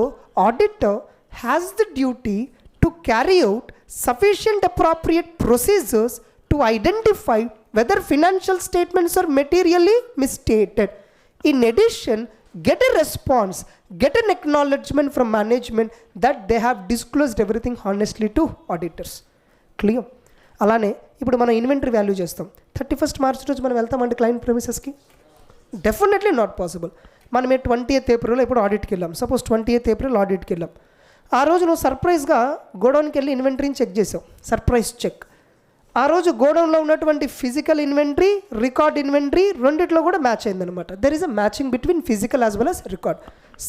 Speaker 1: auditor has the duty to carry out sufficient appropriate procedures to identify whether financial statements are materially misstated. In addition, get a response, get an acknowledgement from management that they have disclosed everything honestly to auditors. Clear? అలానే ఇప్పుడు మనం inventory value చేస్తాం. 31st March రోజు మనం వెళ్తామంటే client ప్రెమిసెస్కి? Definitely not possible. మనం 20th April ఇప్పుడు ఆడిట్కి వెళ్ళాం. సపోజ్ 20th April ఆడిట్కి వెళ్ళాం. ఆ రోజు నువ్వు సర్ప్రైజ్గా గోడౌన్కి వెళ్ళి ఇన్వెంటరీని చెక్ చేసావు, సర్ప్రైజ్ చెక్. ఆ రోజు గోడౌన్లో ఉన్నటువంటి ఫిజికల్ ఇన్వెంటరీ, రికార్డ్ ఇన్వెంటరీ రెండిట్లో కూడా మ్యాచ్ అయిందనమాట. There is a matching between physical as well as record.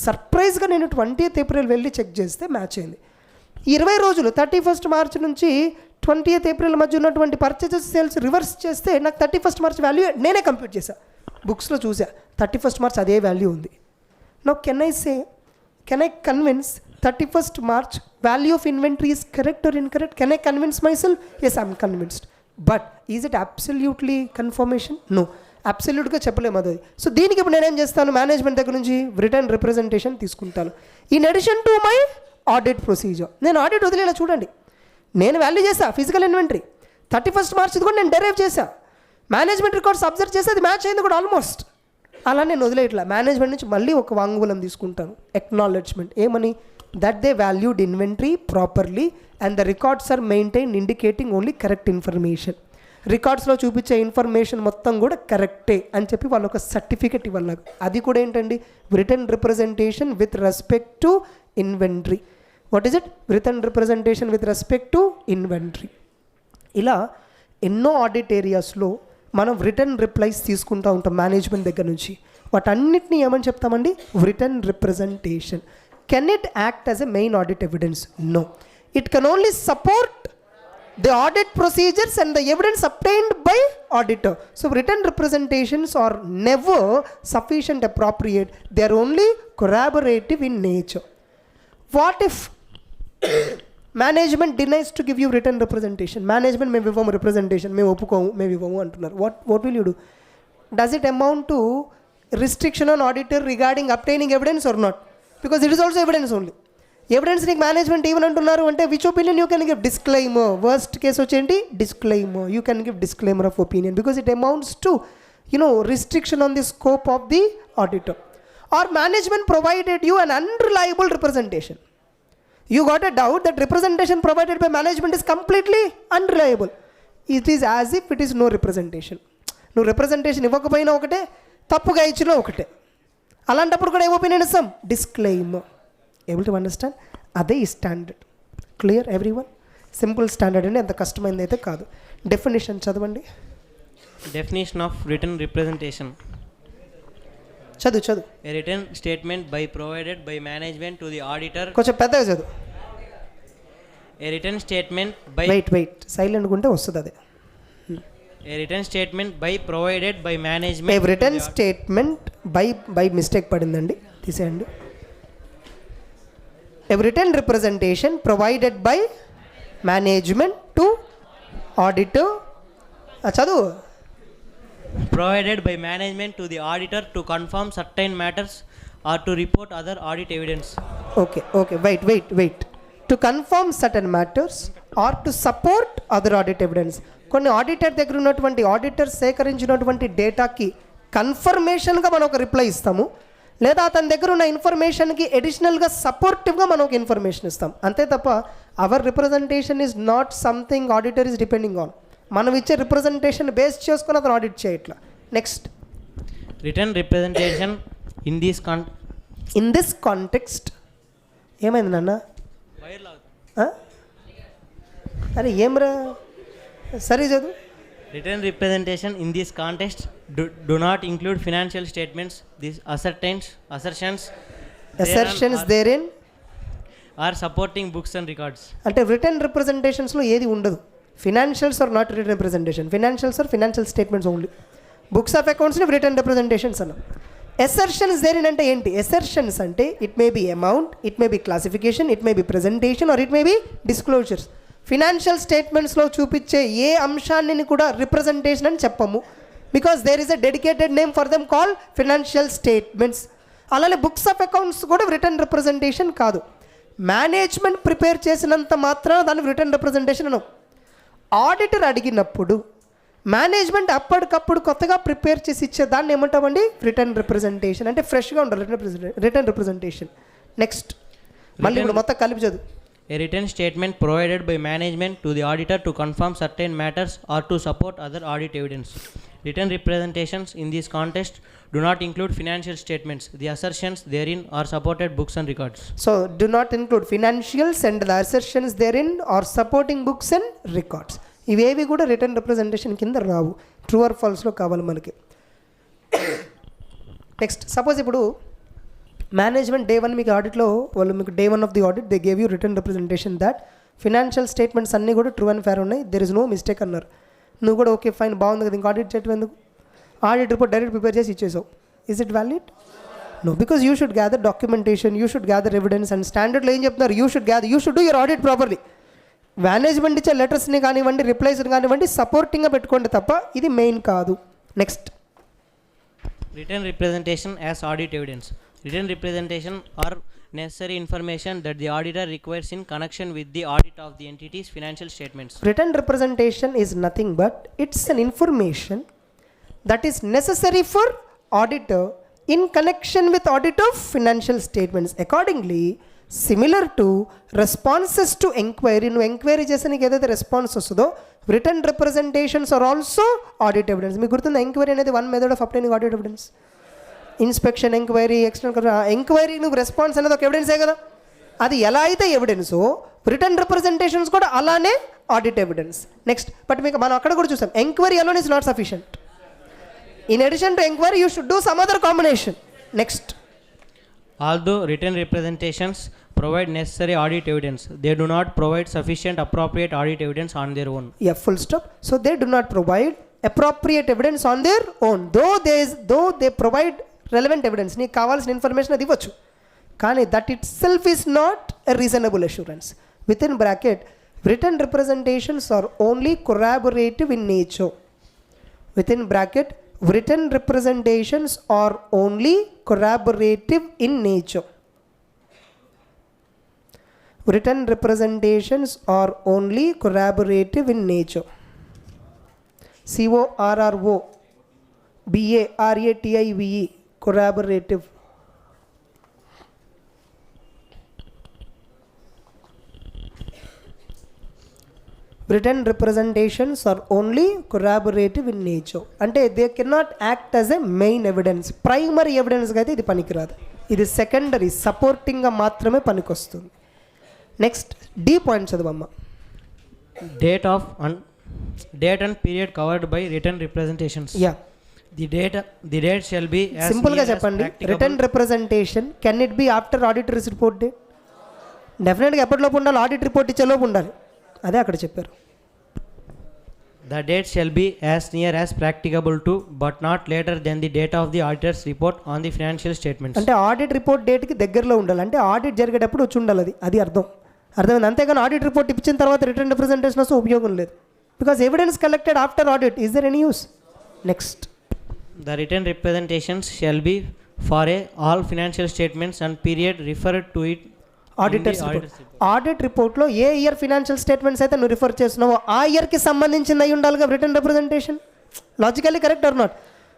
Speaker 1: సర్ప్రైజ్గా నేను 20th April వెళ్ళి చెక్ చేస్తే మ్యాచ్ అయింది. 20 రోజులు 31st March నుంచి 20th April మధ్య ఉన్నటువంటి పర్చేజెస్ సేల్స్ రివర్స్ చేస్తే నాకు 31st March వాల్యూ నేనే కంప్యూట్ చేశాను. బుక్స్లో చూసా 31st March అదే వాల్యూ ఉంది. Now can I convince 31st March value of inventory is correct or incorrect? Can I convince myself? Yes, I'm convinced. But is it absolutely confirmation? No. అబ్సల్యూట్గా చెప్పలేము అది. So దీనికి ఇప్పుడు నేనేం చేస్తాను? మేనేజ్మెంట్ దగ్గర నుంచి రిటర్న్ రిప్రజెంటేషన్ తీసుకుంటాను. In addition to my audit procedure. నేను ఆడిట్ వదిలేలా చూడండి, నేను వాల్యూ చేసా ఫిజికల్ ఇన్వెంటరీ 31st March ఇది కూడా నేను డెరైవ్ చేశా. మేనేజ్మెంట్ రికార్డ్స్ అబ్జర్వ్ చేసి అది మ్యాచ్ అయింది కూడా ఆల్మోస్ట్. అలా నేను వదిలేట్లా. మేనేజ్మెంట్ నుంచి మళ్ళీ ఒక వాంగ్మూలం తీసుకుంటాను, ఎక్నాలెడ్జ్మెంట్. ఏమని? that they valued inventory properly and the records are maintained indicating only correct information. రికార్డ్స్లో చూపించే ఇన్ఫర్మేషన్ మొత్తం కూడా కరెక్టే అని చెప్పి వాళ్ళు ఒక సర్టిఫికెట్ ఇవ్వాలి. అది కూడా ఏంటండి? Return representation with respect to inventory. What is it? Return representation with respect to inventory. ఇలా ఎన్నో ఆడిట్ ఏరియాస్లో మనం రిటర్న్ రిప్లైస్ తీసుకుంటూ ఉంటాం మేనేజ్మెంట్ దగ్గర నుంచి. వాటన్నిటిని ఏమని చెప్తామండి? Written representation. Can it act as a main audit evidence? No. It can only support the audit procedures and the evidence obtained by auditor. So written representations are never sufficient appropriate. They are only corroborative in nature. What if management denies to give you written representation? Management may give representation, may oppukomu, may ivamu antunnaru. What will you do? Does it amount to restriction on auditor regarding obtaining evidence or not? Because it is also evidence only. Evidence నీకు management even అంటున్నారు అంటే which opinion you can give? Disclaimer. Worst case వచ్చేంటి? Disclaimer. You can give disclaimer of opinion because it amounts to restriction on the scope of the auditor. Or management provided you an unreliable representation. You got a doubt that representation provided by management is completely unreliable. It is as if it is no representation. నువ్వు representation ఇవ్వకపోయినా ఒకటే, తప్పుగా ఇచ్చినా ఒకటే. అలాంటప్పుడు కూడా ఏ opinion ఇస్తాం? Disclaimer. Able to understand? అదే ఈ standard. Clear everyone? Simple standard అండి, అంత కష్టమైనది అయితే కాదు. డెఫినేషన్ చదవండి.
Speaker 3: Definition of written representation.
Speaker 1: చదువు.
Speaker 3: A written statement provided by management to the auditor.
Speaker 1: కొంచెం పెద్దగా చదువు.
Speaker 3: A written statement by
Speaker 1: wait సైలెంట్గా ఉంటే వస్తుంది అదే.
Speaker 3: A written statement provided by management.
Speaker 1: A written statement by mistake పడిందండి, తీసేయండి. A written representation provided by management to auditor. చదువు.
Speaker 3: Provided by management to the auditor to confirm certain matters or to report other audit evidence.
Speaker 1: Okay, wait. To confirm certain matters or to support other audit evidence. కొన్ని auditor దగ్గర ఉన్నటువంటి auditor సేకరించినటువంటి డేటాకి కన్ఫర్మేషన్గా మనం ఒక reply ఇస్తాము, లేదా అతని దగ్గర ఉన్న ఇన్ఫర్మేషన్కి అడిషనల్గా సపోర్టివ్గా మనం ఒక ఇన్ఫర్మేషన్ ఇస్తాం. అంతే తప్ప our representation is not something auditor is depending on. మనం ఇచ్చే రిప్రజెంటేషన్ బేస్ చేసుకుని అతను ఆడిట్ చేయట్లా. Next,
Speaker 3: Written representation in
Speaker 1: this context. ఏమైంది నాన్న? అరే ఏమ్రా, సరే చదువు.
Speaker 3: Written representation in this context do not include financial statements. These assertions
Speaker 1: therein
Speaker 3: are supporting books and records.
Speaker 1: అంటే రిటర్న్ రిప్రజెంటేషన్స్లో ఏది ఉండదు. Financials are not written representation. Financials are financial statements only. Books of అకౌంట్స్ని written representations అన్నాం. Assertions there అంటే ఏంటి? Assertions అంటే it may be amount, it may be classification, it may be presentation or it may be disclosures. Financial స్టేట్మెంట్స్లో చూపించే ఏ అంశాన్ని కూడా రిప్రజెంటేషన్ అని చెప్పము, because there is a dedicated name for them call financial statements. అలానే books of accounts కూడా return representation కాదు. మేనేజ్మెంట్ ప్రిపేర్ చేసినంత మాత్రం దాన్ని రిటర్న్ రిప్రజెంటేషన్ అను. ఆడిటర్ అడిగినప్పుడు మేనేజ్మెంట్ అప్పటికప్పుడు కొత్తగా ప్రిపేర్ చేసి ఇచ్చే దాన్ని ఏమంటామండి? Return representation. అంటే ఫ్రెష్గా ఉండాలి రిటర్న్ రిప్రజెంటేషన్. నెక్స్ట్, మళ్ళీ ఇప్పుడు మొత్తం కలిపి చదువు.
Speaker 3: A written statement provided by management to the auditor to confirm certain matters or to support other audit evidence. Written representations in this context do not include financial statements. The assertions therein are supported books and records.
Speaker 1: So, do not include financials and the assertions therein or supporting books and records. ఇవేవి కూడా return representation కింద రావు. True or ఫాల్స్లో కావాలి మనకి. Next, suppose ఇప్పుడు management day 1 మీకు ఆడిట్లో వాళ్ళు మీకు day 1 of the audit they gave you return representation that financial statements అన్నీ కూడా ట్రూ అండ్ ఫేర్ ఉన్నాయి, దెర్ ఇస్ నో మిస్టేక్ అన్నారు. నువ్వు కూడా ఓకే ఫైన్ బాగుంది కదా, ఇంకా ఆడిట్ చేయటం ఎందుకు? ఆడిట్ రిపోర్ట్ డైరెక్ట్ ప్రిపేర్ చేసి ఇచ్చేసావు. Is it valid? No, because you should gather documentation, you should gather evidence. And స్టాండర్డ్లో ఏం చెప్తున్నారు? You should do your audit properly. Management ఇచ్చే లెటర్స్ని కానివ్వండి, రిప్లైస్ని కానివ్వండి, సపోర్టింగ్గా పెట్టుకోండి తప్ప ఇది మెయిన్ కాదు. Next,
Speaker 3: Written representation as audit evidence. Written representation or necessary information that the auditor requires in connection with the audit of the entity's financial statements.
Speaker 1: written representation is nothing but it's an information that is necessary for auditor in connection with audit of financial statements. Accordingly, similar to responses to enquiry, నువ్వు enquiry చేస్తే నీకు ఏదైతే response వస్తుందో written representations are also audit evidence. మీకు గుర్తుంది, enquiry అనేది one method of obtaining audit evidence. Inspection enquiry, external enquiry, నువ్వు response అనేది ఒక ఎవిడెన్సే కదా. అది ఎలా అయితే ఎవిడెన్సో రిటర్న్ రిప్రజెంటేషన్స్ కూడా అలానే ఆడిట్ ఎవిడెన్స్. నెక్స్ట్, బట్ మీకు మనం అక్కడ కూడా చూసాం, enquiry alone is not sufficient. In addition to enquiry you should do some other combination. Next,
Speaker 3: Although written representations provide necessary audit evidence, they do not provide sufficient appropriate audit evidence on their own.
Speaker 1: Yeah, full stop. So they do not provide appropriate evidence on their own. Though they provide relevant evidence, నీకు కావాల్సిన information అది ఇవ్వచ్చు, కానీ that itself is not a reasonable assurance. Within bracket, written representations are only corroborative in nature. Within bracket, written representations are only corroborative in nature. Written representations are only corroborative in nature. corroborative, corroborative. Written representations are only corroborative in nature. అంటే they cannot act as a main evidence. Primary ఎవిడెన్స్గా అయితే ఇది పనికిరాదు, ఇది secondary సపోర్టింగ్గా మాత్రమే పనికొస్తుంది. Next the point చదవమ్మ.
Speaker 3: Date and period covered by written representations.
Speaker 1: Yeah
Speaker 3: The date shall be as
Speaker 1: సింపుల్గా
Speaker 3: near as
Speaker 1: చెప్పండి.
Speaker 3: practicable.
Speaker 1: Return representation can it be after auditors report date? డెఫినెట్గా ఎప్పటిలోపు ఉండాలి? ఆడిట్ రిపోర్ట్ ఇచ్చేలోపు ఉండాలి. అదే అక్కడ చెప్పారు.
Speaker 3: The date shall be as near as practicable to, but not later than the date of the auditor's report on the financial statements.
Speaker 1: అంటే audit report డేట్కి దగ్గరలో ఉండాలి. అంటే ఆడిట్ జరిగేటప్పుడు వచ్చి ఉండాలి. అది అర్థమైంది. అంతేగాని ఆడిట్ రిపోర్ట్ ఇచ్చిన తర్వాత రిటర్న్ రిప్రజెంటేషన్ వస్తే ఉపయోగం లేదు. Because evidence collected after audit, is there any use? Next
Speaker 3: The written representations shall be for all financial statements and period referred to it
Speaker 1: auditors report. Audit రిపోర్ట్లో ఏ year financial statements అయితే నువ్వు refer చేస్తున్నావో ఆ ఇయర్కి సంబంధించింది అయి ఉండాలిగా return representation. Logically correct or not?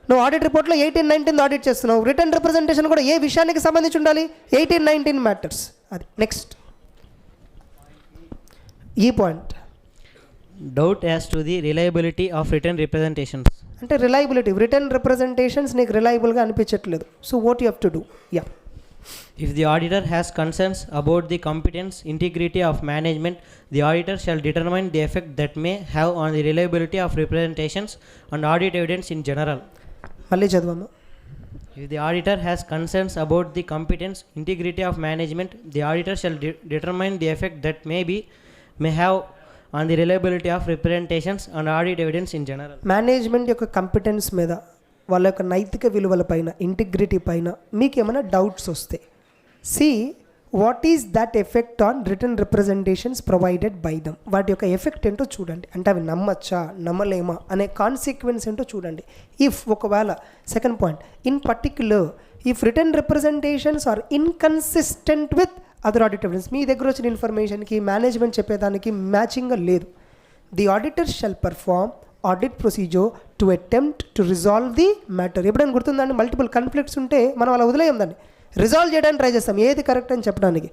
Speaker 1: నువ్వు ఆడిట్ రిపోర్ట్లో 18-19 ఆడిట్ చేస్తున్నావు, రిటర్న్ రిప్రజెంటేషన్ కూడా ఏ విషయానికి సంబంధించి ఉండాలి? 18-19 మ్యాటర్స్. అది నెక్స్ట్ ఈ point.
Speaker 3: doubt as to the reliability of written representations.
Speaker 1: అంటే రిలయబిలిటీ, రిటర్న్ రిప్రజెంటేషన్స్ నీకు రిలయబుల్గా అనిపించట్లేదు. So what you have to do? Yeah
Speaker 3: If the auditor has concerns about the competence, integrity of management, the auditor shall determine the effect that may have on the reliability of representations and audit evidence in general.
Speaker 1: మళ్ళీ చదవమ్మా.
Speaker 3: If the auditor has concerns about the competence, integrity of management, the auditor shall determine the effect that may have on the reliability of representations and audit evidence in general.
Speaker 1: Management యొక్క competence మీద, వాళ్ళ యొక్క నైతిక విలువల పైన, integrity పైన మీకు ఏమైనా డౌట్స్ వస్తే, see what is that effect on return representations provided by them. వాటి యొక్క ఎఫెక్ట్ ఏంటో చూడండి. అంటే అవి నమ్మచ్చా నమ్మలేమా అనే కాన్సిక్వెన్స్ ఏంటో చూడండి. ఇఫ్ ఒకవేళ second point, in particular if written representations are inconsistent with other audit evidence, మీ దగ్గర వచ్చిన ఇన్ఫర్మేషన్కి మేనేజ్మెంట్ చెప్పేదానికి మ్యాచింగ్గా లేదు, the auditor shall perform audit procedure to attempt to resolve the matter. ఎప్పుడైనా గుర్తుందండి, మల్టిపుల్ కాన్ఫ్లిక్ట్స్ ఉంటే మనం అలా వదిలేయం, దాన్ని రిజాల్వ్ చేయడానికి ట్రై చేస్తాం, ఏది కరెక్ట్ అని చెప్పడానికి.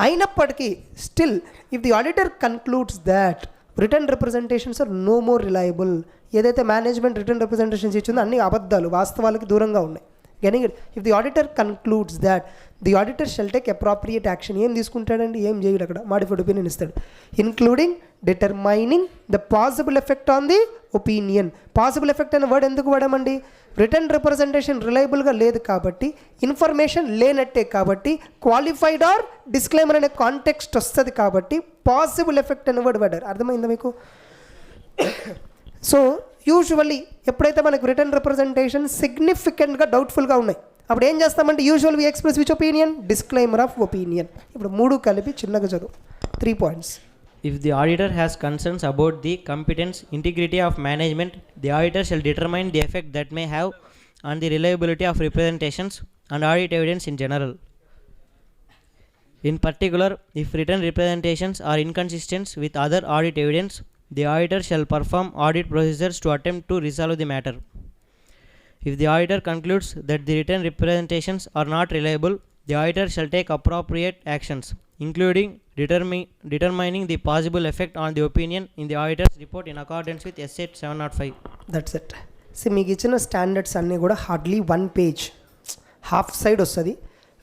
Speaker 1: అయినప్పటికీ still if the auditor concludes that written representations are no more reliable, ఏదైతే మేనేజ్మెంట్ రిటర్న్ రిప్రజెంటేషన్స్ ఇచ్చిందో అన్ని అబద్ధాలు, వాస్తవాలకి దూరంగా ఉన్నాయి. getting it, if the auditor concludes that, the auditor shall take appropriate action. ఏం తీసుకుంటాడండి? ఏం చేయడు, అక్కడ modified opinion ఇస్తాడు, including determining the possible effect on the opinion. possible effect అనే వర్డ్ ఎందుకు వాడామండి? రిటర్న్ రిప్రజెంటేషన్ రిలయబుల్గా లేదు కాబట్టి, ఇన్ఫర్మేషన్ లేనట్టే కాబట్టి, క్వాలిఫైడ్ ఆర్ డిస్క్లైమర్ అనే కాంటెక్స్ట్ వస్తుంది కాబట్టి పాసిబుల్ ఎఫెక్ట్ అనే వర్డ్ వాడారు. అర్థమైందా మీకు? సో యూజువల్లీ ఎప్పుడైతే మనకు రిటర్న్ రిప్రజెంటేషన్ సిగ్నిఫికెంట్గా డౌట్ఫుల్గా ఉన్నాయి, అప్పుడు ఏం చేస్తామంటే usual we express which opinion? Disclaimer of opinion. ఇప్పుడు మూడు కలిపి చిన్నగా చదువు, 3 points.
Speaker 3: If the auditor has concerns about the competence, integrity of management, the auditor shall determine the effect that may have on the reliability of representations and audit evidence in general. In particular, if written representations are inconsistent with other audit evidence, the auditor shall perform audit procedures to attempt to resolve the matter. If the auditor concludes that the written representations are not reliable, the auditor shall take appropriate actions, including determining the possible effect on the opinion in the auditor's report in accordance with S8 705.
Speaker 1: That's it. So మీకు ఇచ్చిన standards అన్నీ కూడా hardly 1 page, half side వస్తుంది,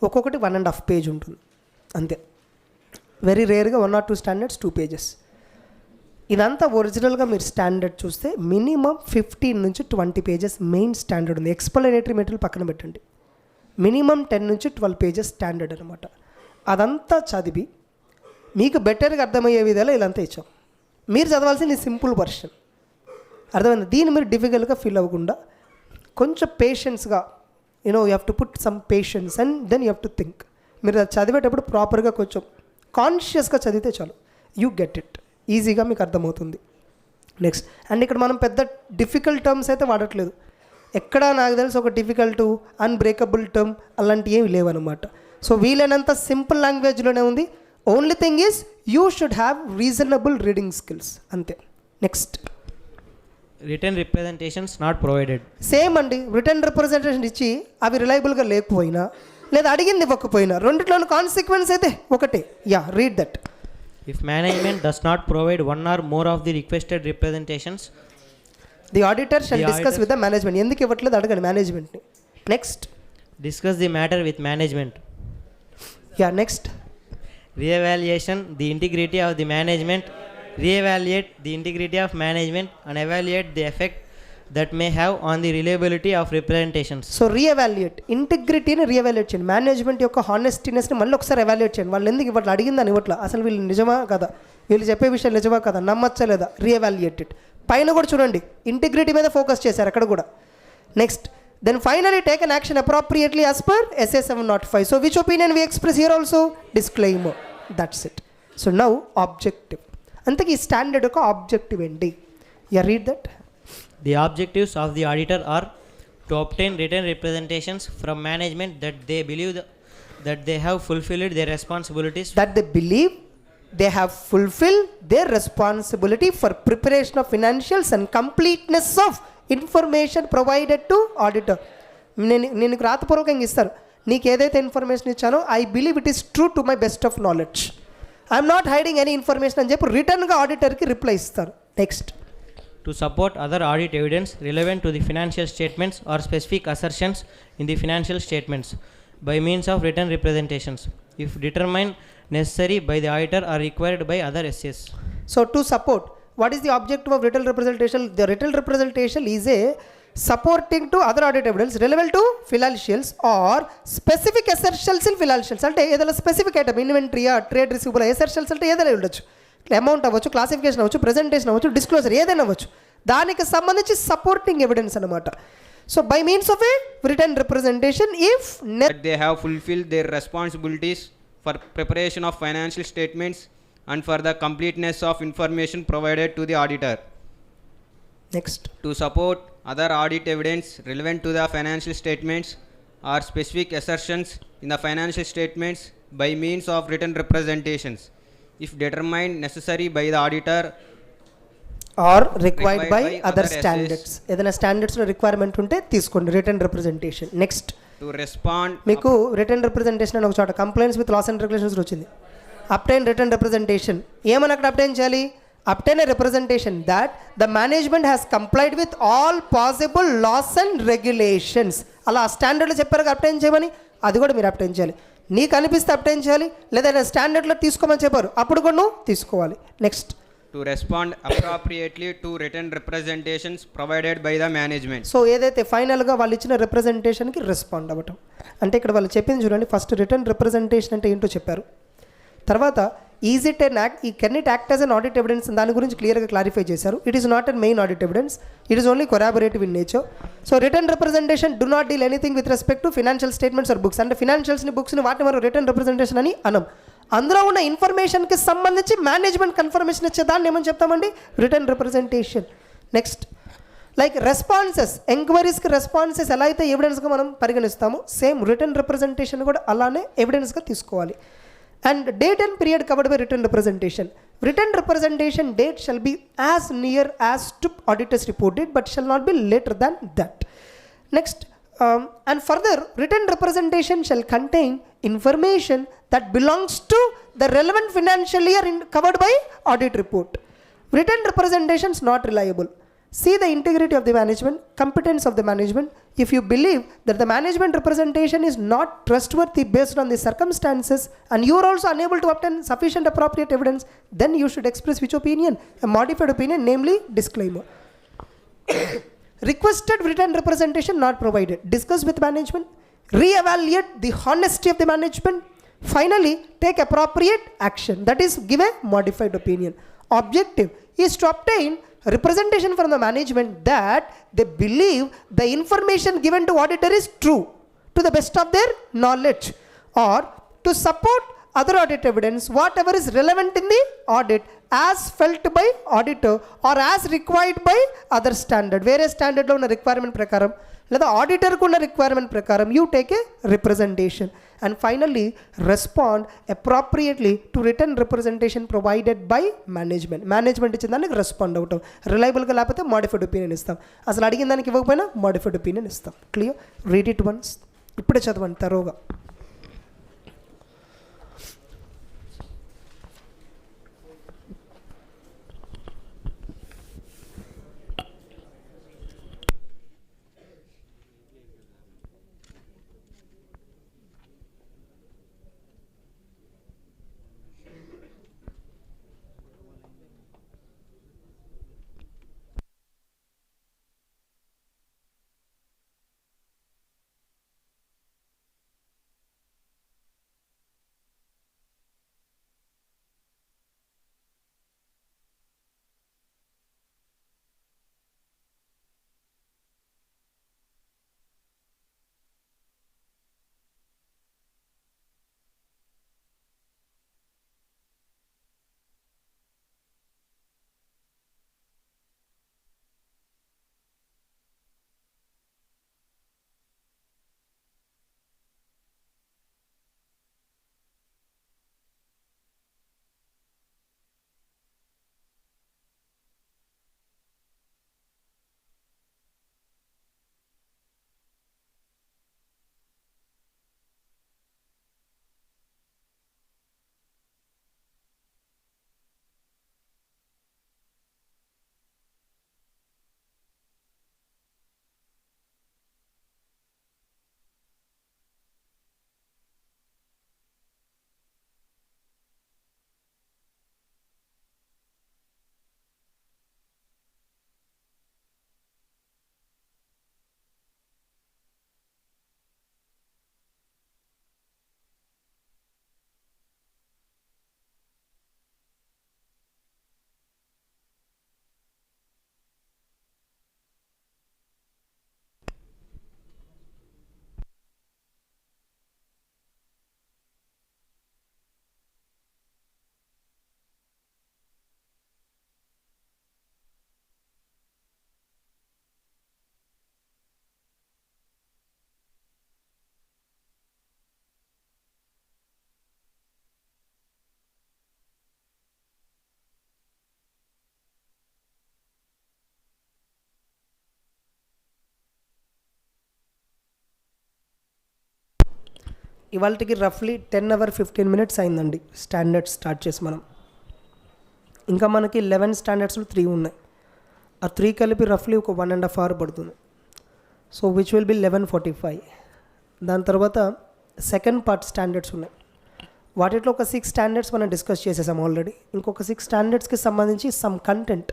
Speaker 1: ఒక్కొక్కటి 1.5 page ఉంటుంది అంతే. Very రేర్గా 1 or 2 standards 2 pages. ఇదంతా ఒరిజినల్గా మీరు స్టాండర్డ్ చూస్తే మినిమం 15 నుంచి 20 pages మెయిన్ స్టాండర్డ్ ఉంది. ఎక్స్ప్లనేటరీ మెటీరియల్ పక్కన పెట్టండి, మినిమం 10 నుంచి 12 pages స్టాండర్డ్ అనమాట. అదంతా చదివి మీకు బెటర్గా అర్థమయ్యే విధాలు ఇలాంతా ఇచ్చాం. మీరు చదవాల్సింది సింపుల్ వర్షన్, అర్థమైంది? దీన్ని మీరు డిఫికల్ట్గా ఫీల్ అవ్వకుండా కొంచెం పేషెన్స్గా, you have to put some patience and then you have to think. మీరు అది చదివేటప్పుడు ప్రాపర్గా కొంచెం కాన్షియస్గా చదివితే చాలు, యూ గెట్ ఇట్, ఈజీగా మీకు అర్థమవుతుంది. నెక్స్ట్, అండ్ ఇక్కడ మనం పెద్ద డిఫికల్ట్ టర్మ్స్ అయితే వాడట్లేదు. ఎక్కడ నాకు తెలిసి ఒక డిఫికల్ట్ అన్బ్రేకబుల్ టర్మ్ అలాంటివి ఏమి లేవన్నమాట. సో వీలైనంత సింపుల్ లాంగ్వేజ్లోనే ఉంది. Only thing is you should have reasonable reading skills, అంతే. Next,
Speaker 3: Written representations not provided.
Speaker 1: Same అండి, రిటర్న్ రిప్రజెంటేషన్ ఇచ్చి అవి రిలయబుల్గా లేకపోయినా లేదా అడిగింది ఇవ్వకపోయినా రెండిట్లోని కాన్సిక్వెన్స్ అయితే ఒకటే. Yeah, read that.
Speaker 3: If management does not provide one or more of the requested representations,
Speaker 1: the auditor shall
Speaker 3: The
Speaker 1: discuss
Speaker 3: auditor-
Speaker 1: with the management. ఎందుకు ఇవ్వట్లేదు అడగండి మేనేజ్మెంట్ని. Next,
Speaker 3: discuss the matter with management.
Speaker 1: Yeah next,
Speaker 3: Reevaluate the integrity of management and evaluate the effect that may have on the reliability of representations.
Speaker 1: So reevaluate, ఇంటిగ్రిటీని reevaluate చేయండి, management యొక్క హానెస్టీనెస్ని మళ్ళీ ఒకసారి ఎవాల్యుయేట్ చేయండి. వాళ్ళు ఎందుకు ఇవ్వట్లు అడిగిందని ఇవ్వట్ల, అసలు వీళ్ళు నిజమా కదా, వీళ్ళు చెప్పే విషయాలు నిజమా కదా, నమ్మచ్చా లేదా, రీఎవాల్యుయేట్ ఇట్. పైన కూడా చూడండి ఇంటిగ్రిటీ మీద ఫోకస్ చేశారు అక్కడ కూడా. Next then finally take an action appropriately as per SA 705. So which opinion we express here also, disclaimer, that's it. So now objective, అంతకీ ఈ స్టాండర్డ్ యొక్క ఆబ్జెక్టివ్ ఏంటి? Yeah read that.
Speaker 3: The objectives of the auditor are to obtain written representations from management that they believe that they have fulfilled their responsibilities.
Speaker 1: That they believe they have fulfilled their responsibility for preparation of financials and completeness of information provided to auditor. నేను రాతపూర్వకంగా ఇస్తారు, నీకు ఏదైతే information ఇచ్చానో I believe it is true to my best of knowledge, I'm not hiding any information అని చెప్పి రిటర్న్గా ఆడిటర్కి రిప్లై ఇస్తారు. Next
Speaker 3: To support other audit evidence relevant to the financial statements or specific assertions in the financial statements by means of written representations, if determined necessary by the auditor or required by other SAs.
Speaker 1: So to support, what is the objective of written representation? The written representation is a supporting to other audit evidence relevant to financials or specific assertions in financials. అంటే ఏదైనా specific item, ఇన్వెంటరీయా, trade receivable, assertions అంటే ఏదైనా ఉండొచ్చు, amount అవ్వచ్చు, classification అవ్వచ్చు, presentation అవ్వచ్చు, disclosure ఏదైనా అవ్వచ్చు, దానికి సంబంధించి సపోర్టింగ్ ఎవిడెన్స్ అనమాట. So by means of a written representation if
Speaker 4: they have fulfilled their responsibilities for preparation of financial statements and for the completeness of information provided to the auditor.
Speaker 1: Next
Speaker 4: To support other audit evidence relevant to the financial statements or specific assertions in the financial statements by means of written representations, if determined necessary by the auditor
Speaker 1: or required by
Speaker 4: by
Speaker 1: other
Speaker 4: other
Speaker 1: standards. ఏదైనా స్టాండర్డ్స్లో requirement ఉంటే తీసుకోండి written representation. Next
Speaker 4: to respond
Speaker 1: మీకు written representation అని ఒక చోట compliance with laws and regulations వచ్చింది. Obtain written representation, ఏమని అక్కడ అప్టైన్ చేయాలి? Obtain a representation that the management has complied with all possible laws and regulations. అలా స్టాండర్డ్లో చెప్పారు అప్టైన్ చేయమని, అది కూడా మీరు అప్టైన్ చేయాలి. నీకు అనిపిస్తే అప్టైన్ చేయాలి, లేదా స్టాండర్డ్లో తీసుకోమని చెప్పారు అప్పుడు కూడా నువ్వు తీసుకోవాలి. Next
Speaker 4: to respond appropriately to written representations provided by the management.
Speaker 1: So ఏదైతే ఫైనల్గా వాళ్ళు ఇచ్చిన రిప్రజెంటేషన్కి రెస్పాండ్ అవ్వటం. అంటే ఇక్కడ వాళ్ళు చెప్పింది చూడండి, ఫస్ట్ రిటర్న్ రిప్రజెంటేషన్ అంటే ఏంటో చెప్పారు, తర్వాత ఈజ్ ఇట్ ఎన్ యాక్ట్, ఈ can it act as an audit evidence, దాని గురించి క్లియర్గా క్లారిఫై చేశారు. It is not an main audit evidence, it is only corroborative in nature. So written representation do not deal anything with respect to financial statements or books. అంటే ఫినాన్షియల్స్ని, బుక్స్ని వాటిని మనం return representation అని అనం. అందులో ఉన్న ఇన్ఫర్మేషన్కి సంబంధించి మేనేజ్మెంట్ కన్ఫర్మేషన్ ఇచ్చేదాన్ని ఏమని చెప్తామండి, written representation. Next like responses, ఎంక్వైరీస్కి రెస్పాన్సెస్ ఎలా అయితే ఎవిడెన్స్గా మనం పరిగణిస్తామో సేమ్ రిటర్న్ రిప్రజెంటేషన్ కూడా అలానే ఎవిడెన్స్గా తీసుకోవాలి. And date and period covered by return representation. Return representation date shall be as near as to auditors report date but shall not be later than that. Next and further written representation shall contain information that belongs to the relevant financial year covered by audit report. Written representation is not reliable. See the integrity of the management, competence of the management. If you believe that the management representation is not trustworthy based on the circumstances and you are also unable to obtain sufficient appropriate evidence, then you should express which opinion? A modified opinion, namely disclaimer. Requested written representation not provided. Discuss with management. Re-evaluate the honesty of the management. Finally, take appropriate action. That is, give a modified opinion. Objective is to obtain representation from the management that they believe the information given to auditor is true to the best of their knowledge, or to support other audit evidence whatever is relevant in the audit as felt by auditor or as required by other standard. వేరే స్టాండర్డ్లో ఉన్న requirement ప్రకారం లేదా ఆడిటర్కు ఉన్న requirement ప్రకారం you take a representation. And finally respond appropriately to return representation provided by management. Management ఇచ్చిన దానికి respond అవుతాం. రిలయబుల్గా లేకపోతే మాడిఫైడ్ ఒపీనియన్ ఇస్తాం. అసలు అడిగిన దానికి ఇవ్వకపోయినా మాడిఫైడ్ ఒపీనియన్ ఇస్తాం. క్లియర్? Read it once. ఇప్పుడే చదవండి తరోగా. ఇవాళకి రఫ్లీ 10 అవర్ 15 మినిట్స్ అయిందండి స్టాండర్డ్స్ స్టార్ట్ చేసి మనం. ఇంకా మనకి 11 స్టాండర్డ్స్లో 3 ఉన్నాయి. ఆ 3 కలిపి రఫ్లీ ఒక 1.5 అవర్ పడుతుంది. So which will be 11:45. దాని తర్వాత సెకండ్ పార్ట్ స్టాండర్డ్స్ ఉన్నాయి. వాటిలో ఒక 6 స్టాండర్డ్స్ మనం డిస్కస్ చేసేసాం ఆల్రెడీ. ఇంకొక 6 స్టాండర్డ్స్కి సంబంధించి సమ్ కంటెంట్,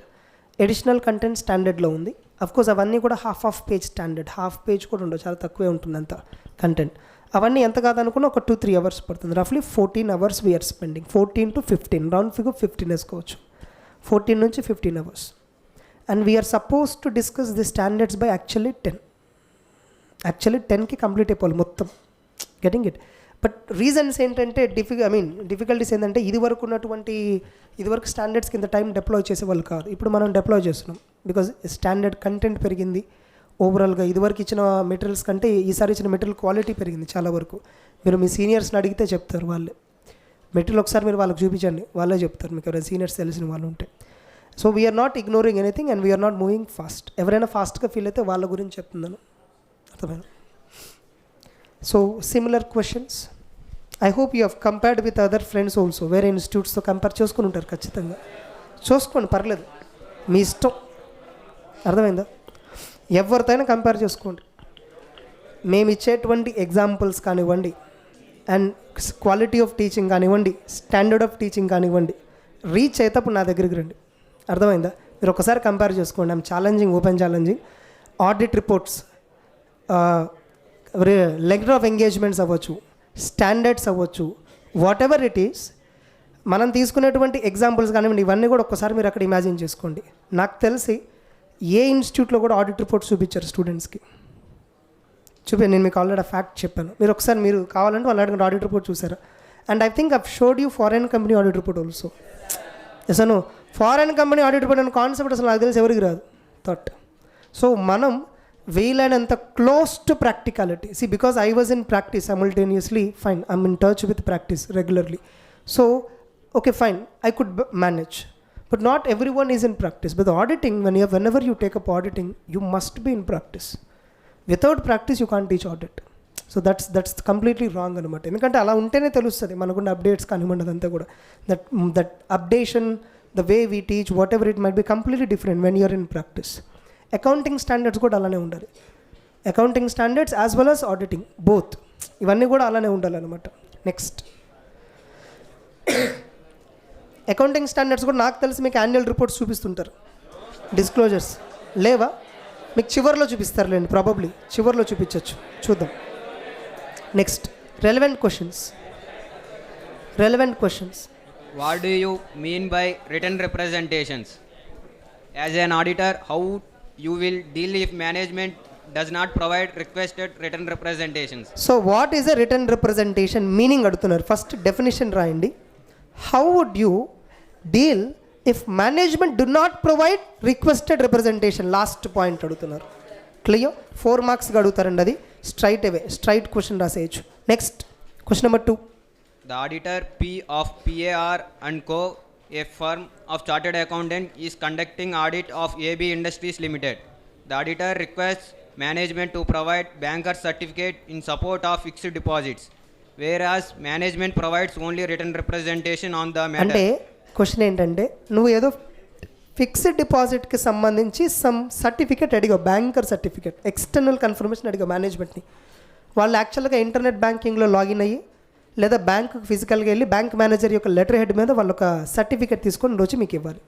Speaker 1: ఎడిషనల్ కంటెంట్ స్టాండర్డ్లో ఉంది. అఫ్కోర్స్ అవన్నీ కూడా half page standard, half page కూడా ఉండవు, చాలా తక్కువే ఉంటుంది అంత కంటెంట్. అవన్నీ ఎంత కాదనుకున్నా ఒక 2-3 అవర్స్ పడుతుంది. రఫ్లీ 14 hours we're spending. 14 to 15, round figure 15 వేసుకోవచ్చు. 14 నుంచి 15 hours. And we're suppose to discuss the standards by actually 10. Actually 10కి కంప్లీట్ అయిపోవాలి మొత్తం. Getting it. బట్ రీజన్స్ ఏంటంటే డిఫికల్టీస్ ఏంటంటే ఇదివరకు స్టాండర్డ్స్ కింద టైం డిప్లాయ్ చేసేవాళ్ళు కాదు. ఇప్పుడు మనం డిప్లాయ్ చేస్తున్నాం బికాజ్ స్టాండర్డ్ కంటెంట్ పెరిగింది. ఓవరాల్గా ఇదివరకు ఇచ్చిన మెటీరియల్స్ కంటే ఈసారి ఇచ్చిన మెటీరియల్ క్వాలిటీ పెరిగింది చాలా వరకు. మీరు మీ సీనియర్స్ని అడిగితే చెప్తారు వాళ్ళే. మెటీరియల్ ఒకసారి మీరు వాళ్ళకి చూపించండి, వాళ్ళే చెప్తారు మీకు ఎవరైనా సీనియర్స్ తెలిసిన వాళ్ళు ఉంటే. So we're not ignoring anything and we're not moving fast. ఎవరైనా ఫాస్ట్గా ఫీల్ అయితే వాళ్ళ గురించి చెప్తున్నాను. అర్థమైనా? So similar questions. I hope you have compared with other friends also. వేరే ఇన్స్టిట్యూట్స్తో కంపేర్ చేసుకుని ఉంటారు ఖచ్చితంగా. చూసుకోండి, పర్లేదు, మీ ఇష్టం. అర్థమైందా? ఎవరితో అయినా కంపేర్ చేసుకోండి. మేము ఇచ్చేటువంటి ఎగ్జాంపుల్స్ కానివ్వండి, అండ్ క్వాలిటీ ఆఫ్ టీచింగ్ కానివ్వండి, స్టాండర్డ్ ఆఫ్ టీచింగ్ కానివ్వండి, రీచ్ అయితేప్పుడు నా దగ్గరికి రండి. అర్థమైందా? మీరు ఒకసారి కంపేర్ చేసుకోండి. I'm challenging, open challenging. Audit reports, letter of engagements అవ్వచ్చు, స్టాండర్డ్స్ అవ్వచ్చు, వాట్ ఎవర్ ఇట్ ఈస్, మనం తీసుకునేటువంటి ఎగ్జాంపుల్స్ కానివ్వండి, ఇవన్నీ కూడా ఒక్కసారి మీరు అక్కడ ఇమాజిన్ చేసుకోండి. నాకు తెలిసి ఏ ఇన్స్టిట్యూట్లో కూడా ఆడిట్ రిపోర్ట్స్ చూపించారు స్టూడెంట్స్కి. నేను మీకు ఆల్రెడీ ఆ ఫ్యాక్ట్ చెప్పాను. మీరు ఒకసారి మీరు కావాలంటే వాళ్ళు అడిగిన ఆడిట్ రిపోర్ట్ చూసారా? And I think I've showed you foreign company audit report also. అసలు ఫారెన్ కంపెనీ ఆడిట్ రిపోర్ట్ అనే కాన్సెప్ట్ అసలు నాకు తెలిసి ఎవరికి రాదు థాట్. సో మనం వీలైనంత close to practicality. See because I was in practice simultaneously, fine, I'm in touch with practice regularly. So okay, fine, I could manage. But not everyone is in practice. But the auditing, whenever you take up auditing, you must be in practice. Without practice, you can't teach audit. So that's completely wrong అనమాట. ఎందుకంటే అలా ఉంటేనే తెలుస్తుంది మనకున్న updates కానివ్వండి, అదంతా కూడా that updation, the way we teach, whatever it might be completely different when you're in practice. Accounting standards కూడా అలానే ఉండాలి. Accounting standards as well as auditing, both ఇవన్నీ కూడా అలానే ఉండాలన్నమాట. నెక్స్ట్, అకౌంటింగ్ స్టాండర్డ్స్ కూడా నాకు తెలిసి మీకు యాన్యువల్ రిపోర్ట్స్ చూపిస్తుంటారు. డిస్క్లోజర్స్ లేవా? మీకు చివరిలో చూపిస్తారులేండి, ప్రాబబ్లీ చివరిలో చూపించవచ్చు, చూద్దాం. Next, relevant questions.
Speaker 4: What do you mean by written representations? As an auditor, how you will deal if management does not provide requested written representations?
Speaker 1: So what is a written representation meaning అడుగుతున్నారు. First definition రాయండి. How would you deal if management do not provide requested representation? Last point అడుగుతున్నారు. Clear? 4 మార్క్స్గా అడుగుతారండి. అది straight question రాసేయచ్చు. Next, question number 2.
Speaker 4: The auditor P of PAR and Co., a firm of chartered accountant, is conducting audit of AB Industries Limited. The auditor requests management to provide banker's certificate in support of fixed deposits, whereas management provides only written representation on the matter.
Speaker 1: అంటే question ఏంటంటే, నువ్వు ఏదో fixed డిపాజిట్కి సంబంధించి some certificate అడిగావు, banker certificate, external confirmation అడిగావు మేనేజ్మెంట్ని. వాళ్ళు యాక్చువల్గా ఇంటర్నెట్ బ్యాంకింగ్లో లాగిన్ అయ్యి లేదా బ్యాంకు ఫిజికల్గా వెళ్ళి బ్యాంక్ మేనేజర్ యొక్క లెటర్ హెడ్ మీద వాళ్ళు ఒక సర్టిఫికేట్ తీసుకొని రోజు మీకు ఇవ్వాలి.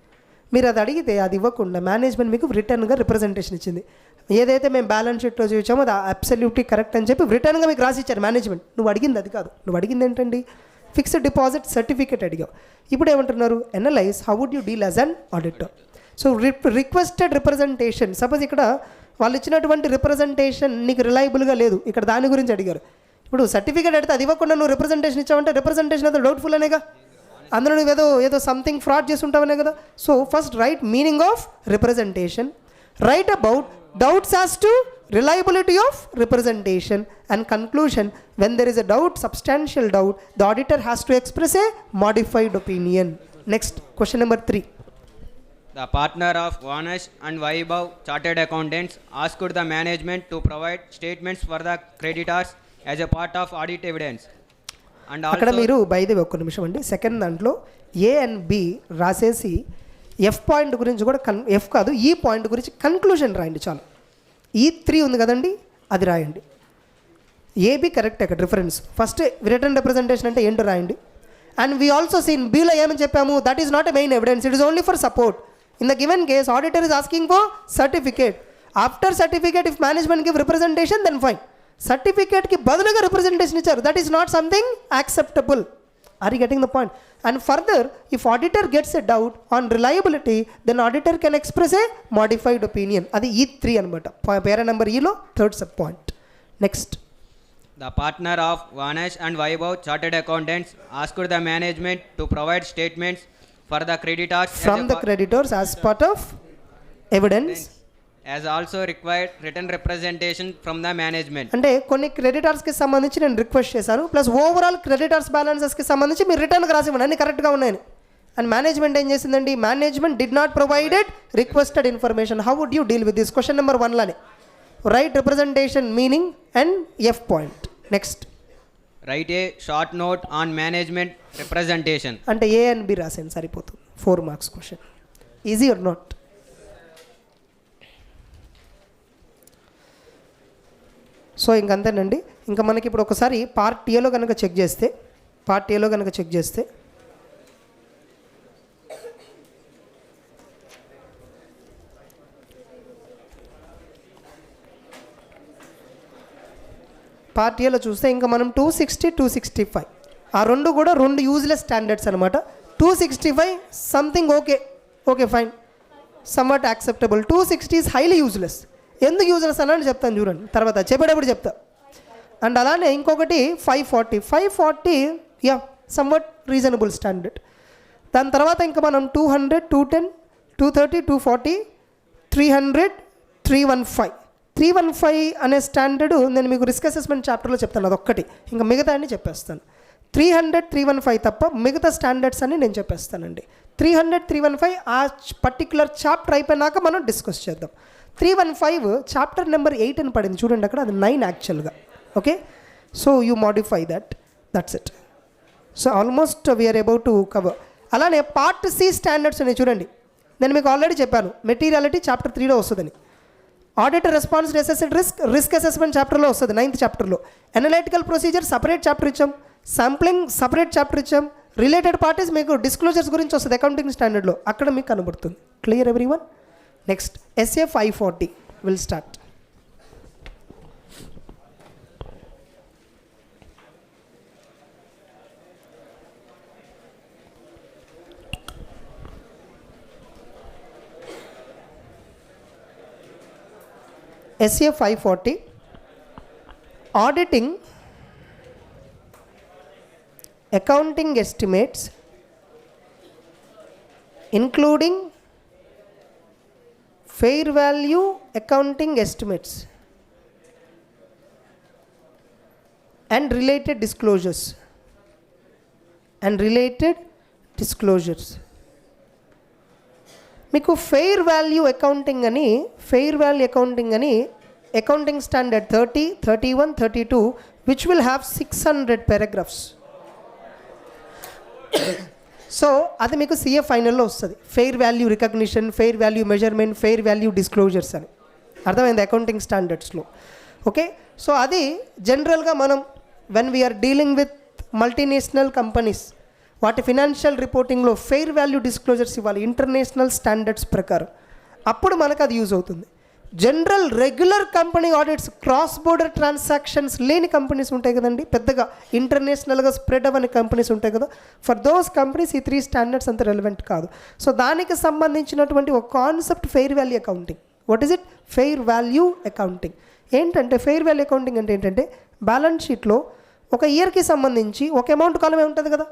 Speaker 1: మీరు అది అడిగితే అది ఇవ్వకుండా మేనేజ్మెంట్ మీకు రిటర్న్గా రిప్రజెంటేషన్ ఇచ్చింది. ఏదైతే మేము బ్యాలెన్స్ షీట్లో చూపించామో అది అబ్సల్యూట్లీ కరెక్ట్ అని చెప్పి రిటర్న్గా మీకు రాసి ఇచ్చారు మేనేజ్మెంట్. నువ్వు అడిగింది అది కాదు. నువ్వు అడిగింది ఏంటండి? ఫిక్స్డ్ డిపాజిట్ సర్టిఫికేట్ అడిగావు. ఇప్పుడు ఏమంటున్నారు? Analyse how would you deal as an auditor. So requested representation, suppose ఇక్కడ వాళ్ళు ఇచ్చినటువంటి రిప్రజెంటేషన్ నీకు రిలయబుల్గా లేదు, ఇక్కడ దాని గురించి అడిగారు. ఇప్పుడు సర్టిఫికేట్ అడిగితే అది ఇవ్వకుండా నువ్వు రిప్రజెంటేషన్ ఇచ్చావంటే రిప్రజెంటేషన్ అయితే డౌట్ఫుల్ అనేగా, అందులో నువ్వు ఏదో సంథింగ్ ఫ్రాడ్ చేసి ఉంటావనే కదా. So first right meaning of representation, write about doubts as to reliability of representation, and conclusion, when there is a doubt, substantial doubt, the auditor has to express a modified opinion. Next, question number 3.
Speaker 4: The partner of Vanesh and Vaibhav Chartered Accountants asked the management to provide statements for the creditors as a part of audit evidence. And
Speaker 1: అక్కడ
Speaker 4: also
Speaker 1: మీరు బైదే ఒక్క నిమిషం అండి, second దాంట్లో ఏ and B రాసేసి F point గురించి కూడా F కాదు ఈ పాయింట్ గురించి కన్క్లూజన్ రాయండి చాలు. E3 ఉంది కదండి, అది రాయండి. ఏబి కరెక్ట్ అక్కడ రిఫరెన్స్. ఫస్ట్ రిటర్న్ రిప్రజెంటేషన్ అంటే ఏంటో రాయండి. అండ్ వీ ఆల్సో సీన్ బీలో ఏమని చెప్పాము, that is not a main evidence, it is only for support. In the given case auditor is asking for certificate. After certificate if management give representation then fine. సర్టిఫికేట్కి బదులుగా representation ఇచ్చారు, that is not something acceptable. Are you getting the point? And further if auditor gets a doubt on reliability then auditor can express a modified opinion. అది E3 అనమాట, para number ఈలో third sub point. Next,
Speaker 4: the partner of Vanesh and Vaibhav Chartered Accountants asked the management to provide statements for the creditors
Speaker 1: from the creditors as part of evidence.
Speaker 4: as also required written representation from the management.
Speaker 1: అంటే కొన్ని క్రెడిటర్స్కి సంబంధించి నేను request చేశాను, plus overall creditors బ్యాలెన్సెస్కి సంబంధించి మీరు రిటర్న్కి రాసివ్వండి అన్ని కరెక్ట్గా ఉన్నాయని. అండ్ మేనేజ్మెంట్ ఏం చేసిందండి, management did not provided requested information. How would you deal with this? Question number 1 లానే write representation meaning and F point. Next,
Speaker 4: Write a short note on management representation.
Speaker 1: అంటే ఏ and B రాసాను సరిపోతుంది. 4 marks question. Easy or not? So ఇంకంతేనండి. ఇంకా మనకి ఇప్పుడు ఒకసారి part ఏలో కనుక చెక్ చేస్తే, పార్ట్ ఏలో కనుక చెక్ చేస్తే పార్ట్ ఏలో చూస్తే ఇంకా మనం 260, 265 ఆ రెండు కూడా రెండు యూజ్లెస్ స్టాండర్డ్స్ అనమాట. 265 something okay, okay fine, somewhat acceptable. 260 is highly useless. ఎందుకు యూజ్లెస్ అని చెప్తాను చూడండి, తర్వాత చెప్పేటప్పుడు చెప్తా. అండ్ అలానే ఇంకొకటి 540 యా సమ్వాట్ రీజనబుల్ స్టాండర్డ్. దాని తర్వాత ఇంకా మనం 200, 210, 230, 240, 300, 315. 315 అనే స్టాండర్డ్ నేను మీకు రిస్క్ అసెస్మెంట్ చాప్టర్లో చెప్తాను, అదొక్కటి. ఇంకా మిగతా అన్ని చెప్పేస్తాను. 300, 315 తప్ప మిగతా స్టాండర్డ్స్ అన్ని నేను చెప్పేస్తానండి. 300, 315 ఆ పర్టికులర్ చాప్టర్ అయిపోయినాక మనం డిస్కస్ చేద్దాం. 315 చాప్టర్ నెంబర్ 8 అని పడింది చూడండి అక్కడ, అది 9 యాక్చువల్గా. Okay, so you modify that's it. So almost we're about to cover. అలానే పార్ట్ సి స్టాండర్డ్స్ ఉన్నాయి చూడండి. నేను మీకు ఆల్రెడీ చెప్పాను మెటీరియాలిటీ చాప్టర్ 3లో వస్తుందని. Auditor response assessed risk assessment చాప్టర్లో వస్తుంది, 9th చాప్టర్లో. అనలైటికల్ ప్రొసీజర్ సపరేట్ చాప్టర్ ఇచ్చాం, శాంప్లింగ్ సపరేట్ చాప్టర్ ఇచ్చాం, రిలేటెడ్ పార్టీస్ మీకు డిస్క్లోజర్స్ గురించి వస్తుంది అకౌంటింగ్ స్టాండర్డ్లో, అక్కడ మీకు కనబడుతుంది. Clear everyone? Next SA 540 will start. SA 540 auditing accounting estimates including fair value accounting estimates and related disclosures మీకు ఫెయిర్ వాల్యూ అకౌంటింగ్ అని accounting standard 30, 31, 32 which will have 600 paragraphs. So అది మీకు CA ఫైనల్లో వస్తుంది. Fair value recognition, fair value measurement, fair value disclosures అని అర్థమైంది accounting స్టాండర్డ్స్లో. Okay, so అది జనరల్గా మనం when we're dealing with multinational companies వాటి ఫినాన్షియల్ రిపోర్టింగ్లో ఫెయిర్ వాల్యూ డిస్క్లోజర్స్ ఇవ్వాలి ఇంటర్నేషనల్ స్టాండర్డ్స్ ప్రకారం, అప్పుడు మనకు అది యూజ్ అవుతుంది. General regular company audits, cross border transactions లేని కంపెనీస్ ఉంటాయి కదండి, పెద్దగా ఇంటర్నేషనల్గా స్ప్రెడ్ అవ్వని కంపెనీస్ ఉంటాయి కదా, ఫర్ దోస్ కంపెనీస్ ఈ 3 స్టాండర్డ్స్ అంత రెలవెంట్ కాదు. సో దానికి సంబంధించినటువంటి ఒక concept fair value accounting. What is it? Fair value accounting. ఏంటంటే ఫెయిర్ వాల్యూ అకౌంటింగ్ అంటే ఏంటంటే బ్యాలెన్స్ షీట్లో ఒక ఇయర్కి సంబంధించి ఒక అమౌంట్ కాలమే ఉంటుంది కదా,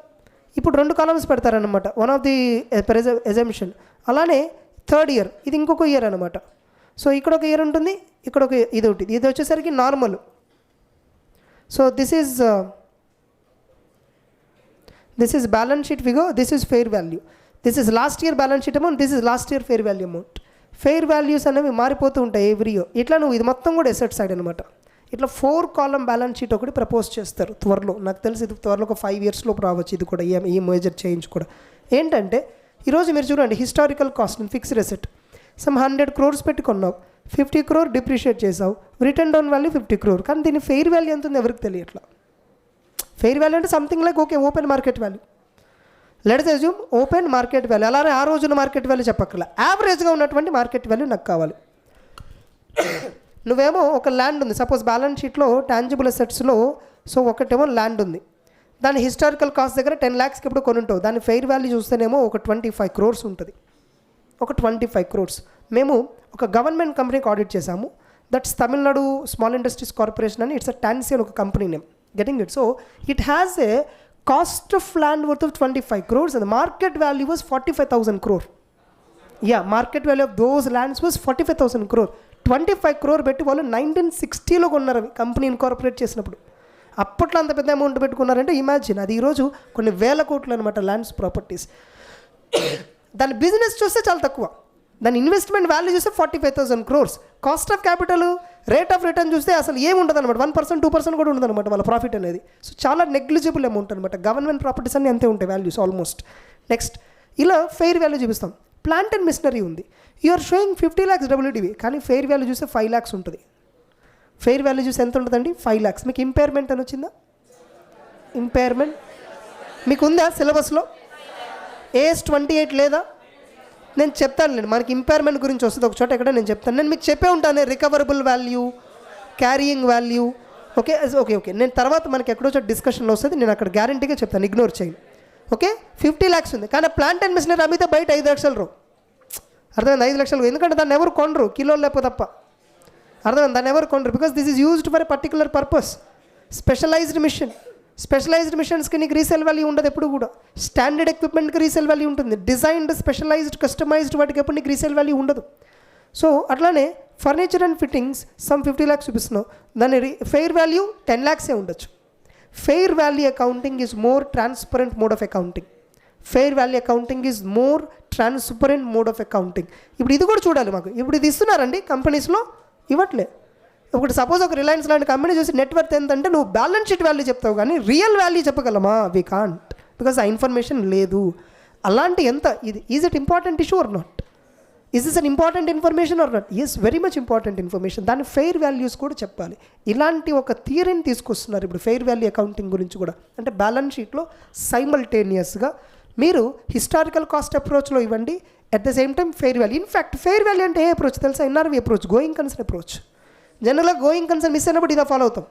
Speaker 1: ఇప్పుడు 2 కాలమ్స్ పెడతారనమాట, వన్ ఆఫ్ ది ఎజంప్షన్. అలానే థర్డ్ ఇయర్ ఇది ఇంకొక ఇయర్ అనమాట. సో ఇక్కడ ఒక ఇయర్ ఉంటుంది, ఇక్కడ ఒక ఇది ఉంటుంది, ఇది వచ్చేసరికి normal. So this is balance sheet figure, this is fair value, this is lost year balance sheet amount, this is lost year fair value amount. Fair values అనేవి మారిపోతూ ఉంటాయి ఎవ్రీ ఇయర్. ఇట్లా నువ్వు ఇది మొత్తం కూడా ఎసెట్ సైడ్ అనమాట. ఇట్లా 4 కాలమ్ బ్యాలెన్స్ షీట్ ఒకటి ప్రపోజ్ చేస్తారు త్వరలో. నాకు తెలిసి ఇది త్వరలో ఒక 5 years లోపు రావచ్చు. ఇది కూడా ఈ మేజర్ చేంజ్ కూడా ఏంటంటే, ఈరోజు మీరు చూడండి historical cost fixed asset some 100 crores పెట్టి కొన్నావు, 50 crore డిప్రిషియేట్ చేసావు, రిటర్న్ డౌన్ వాల్యూ 50 crore. కానీ దీని ఫెయిర్ వాల్యూ ఎంత ఉంది ఎవరికి తెలియట్లా. ఫెయిర్ వాల్యూ అంటే something like okay open market value, let's assume open market value. అలానే ఆ రోజున మార్కెట్ వాల్యూ చెప్పక్కర్లా, యావరేజ్గా ఉన్నటువంటి మార్కెట్ వాల్యూ నాకు కావాలి. నువ్వేమో ఒక ల్యాండ్ ఉంది, సపోజ్ బ్యాలెన్స్ షీట్లో టాంజిబుల్ అసెట్స్లో సో ఒకటేమో ల్యాండ్ ఉంది, దాని హిస్టారికల్ కాస్ట్ దగ్గర 10 lakhsకి ఇప్పుడు కొని ఉంటావు, దాని ఫెయిర్ వాల్యూ చూస్తేనేమో ఒక 25 crores ఉంటుంది, ఒక 25 crores. మేము ఒక గవర్నమెంట్ కంపెనీకి ఆడిట్ చేశాము, that's Tamil Nadu small industries corporation అని. ఇట్స్ అ టాన్సీ అని ఒక company name, getting it. So it has a cost of land worth of 25 crores and the market value was 45,000 crore. Yeah, market value of those lands was 45,000 crore. 25 crore పెట్టి వాళ్ళు 1960లో కొన్నారు అవి company incorporate చేసినప్పుడు. అప్పట్లో అంత పెద్ద amount పెట్టుకున్నారంటే imagine, అది ఈరోజు కొన్ని వేల కోట్లు అనమాట ల్యాండ్స్ ప్రాపర్టీస్. దాని బిజినెస్ చూస్తే చాలా తక్కువ, దాని ఇన్వెస్ట్మెంట్ వాల్యూ చూస్తే 45,000 crores. Cost of capital, rate of return చూస్తే అసలు ఏమి ఉండదు అనమాట, 1% 2% కూడా ఉండదు అనమాట వాళ్ళ ప్రాఫిట్ అనేది. సో చాలా నెగ్లిజిబుల్ అమౌంట్ అనమాట. గవర్నమెంట్ ప్రాపర్టీస్ అన్నీ అంతే ఉంటాయి వాల్యూస్ ఆల్మోస్ట్. నెక్స్ట్ ఇలా ఫెయిర్ వాల్యూ చూపిస్తాం. ప్లాంట్ అండ్ మిషనరీ ఉంది, యూఆర్ షోయింగ్ 50 lakhs WDV, కానీ ఫెయిర్ వాల్యూ చూస్తే 5 lakhs ఉంటుంది. ఫెయిర్ వాల్యూ చూస్తే ఎంత ఉంటుందండి? 5 lakhs. మీకు ఇంపైర్మెంట్ అని వచ్చిందా? ఇంపైర్మెంట్ మీకు ఉందా సిలబస్లో? AS 28 లేదా? నేను చెప్తానులేండి, మనకి ఇంపైర్మెంట్ గురించి వస్తుంది ఒక చోట ఎక్కడ నేను చెప్తాను. నేను మీకు చెప్పే ఉంటాను recoverable value, carrying value. Okay okay okay నేను తర్వాత మనకి ఎక్కడో చోట డిస్కషన్లో వస్తుంది, నేను అక్కడ గ్యారంటీగా చెప్తాను, ఇగ్నోర్ చేయండి. ఓకే 50 lakhs ఉంది, కానీ ప్లాంట్ అండ్ మిషనరీ అమ్మితే బయట 5 లక్షలు అర్థమైంది, 5 లక్షలు. ఎందుకంటే దాన్ని ఎవరు కొనరు, కిలోలు లేకపోతే తప్ప. అర్థమైంది, దాన్ని ఎవరు కొనరు, because this is used for a particular purpose. Specialised machine, specialised మిషన్స్కి నీకు రీసేల్ వాల్యూ ఉండదు ఎప్పుడు కూడా. స్టాండర్డ్ ఎక్విప్మెంట్కి రీసేల్ వాల్యూ ఉంటుంది, డిజైన్డ్ స్పెషలైజ్డ్ కస్టమైజ్డ్ వాటికి ఎప్పుడు నీకు రీసేల్ వాల్యూ ఉండదు. సో అట్లానే furniture and fittings some 50 lakhs చూపిస్తున్నావు, దాని ఫెయిర్ వాల్యూ 10 lakhs ఉండొచ్చు. Fair value accounting is more transparent mode of accounting. Fair value accounting is more transparent mode of accounting. ఇప్పుడు ఇది కూడా చూడాలి మాకు. ఇప్పుడు ఇది ఇస్తున్నారండి కంపెనీస్లో, ఇవ్వట్లే. ఇప్పుడు సపోజ్ ఒక రిలయన్స్ లాంటి కంపెనీ చూసి నెట్వర్త్ ఎంతంటే నువ్వు బ్యాలెన్స్ షీట్ వాల్యూ చెప్తావు, కానీ రియల్ వాల్యూ చెప్పగలమా? వీ కాంట్, బికాస్ ఆ ఇన్ఫర్మేషన్ లేదు. అలాంటి ఎంత ఇది is it important issue or not? Is this an important information or not? Yes, very much important information. దాని ఫెయిర్ వాల్యూస్ కూడా చెప్పాలి. ఇలాంటి ఒక థియరీని తీసుకొస్తున్నారు ఇప్పుడు ఫెయిర్ వాల్యూ అకౌంటింగ్ గురించి కూడా. అంటే బ్యాలెన్స్ షీట్లో సైమల్టేనియస్గా మీరు హిస్టారికల్ కాస్ట్ అప్రోచ్లో ఇవ్వండి, at the same time fair value. In fact fair value అంటే ఏ అప్రోచ్ తెలుసా? NRV approach, going concern approach. జనరల్గా గోయింగ్ కన్సర్న్ మిస్ అయినప్పుడు ఇదా ఫాలో అవుతాం.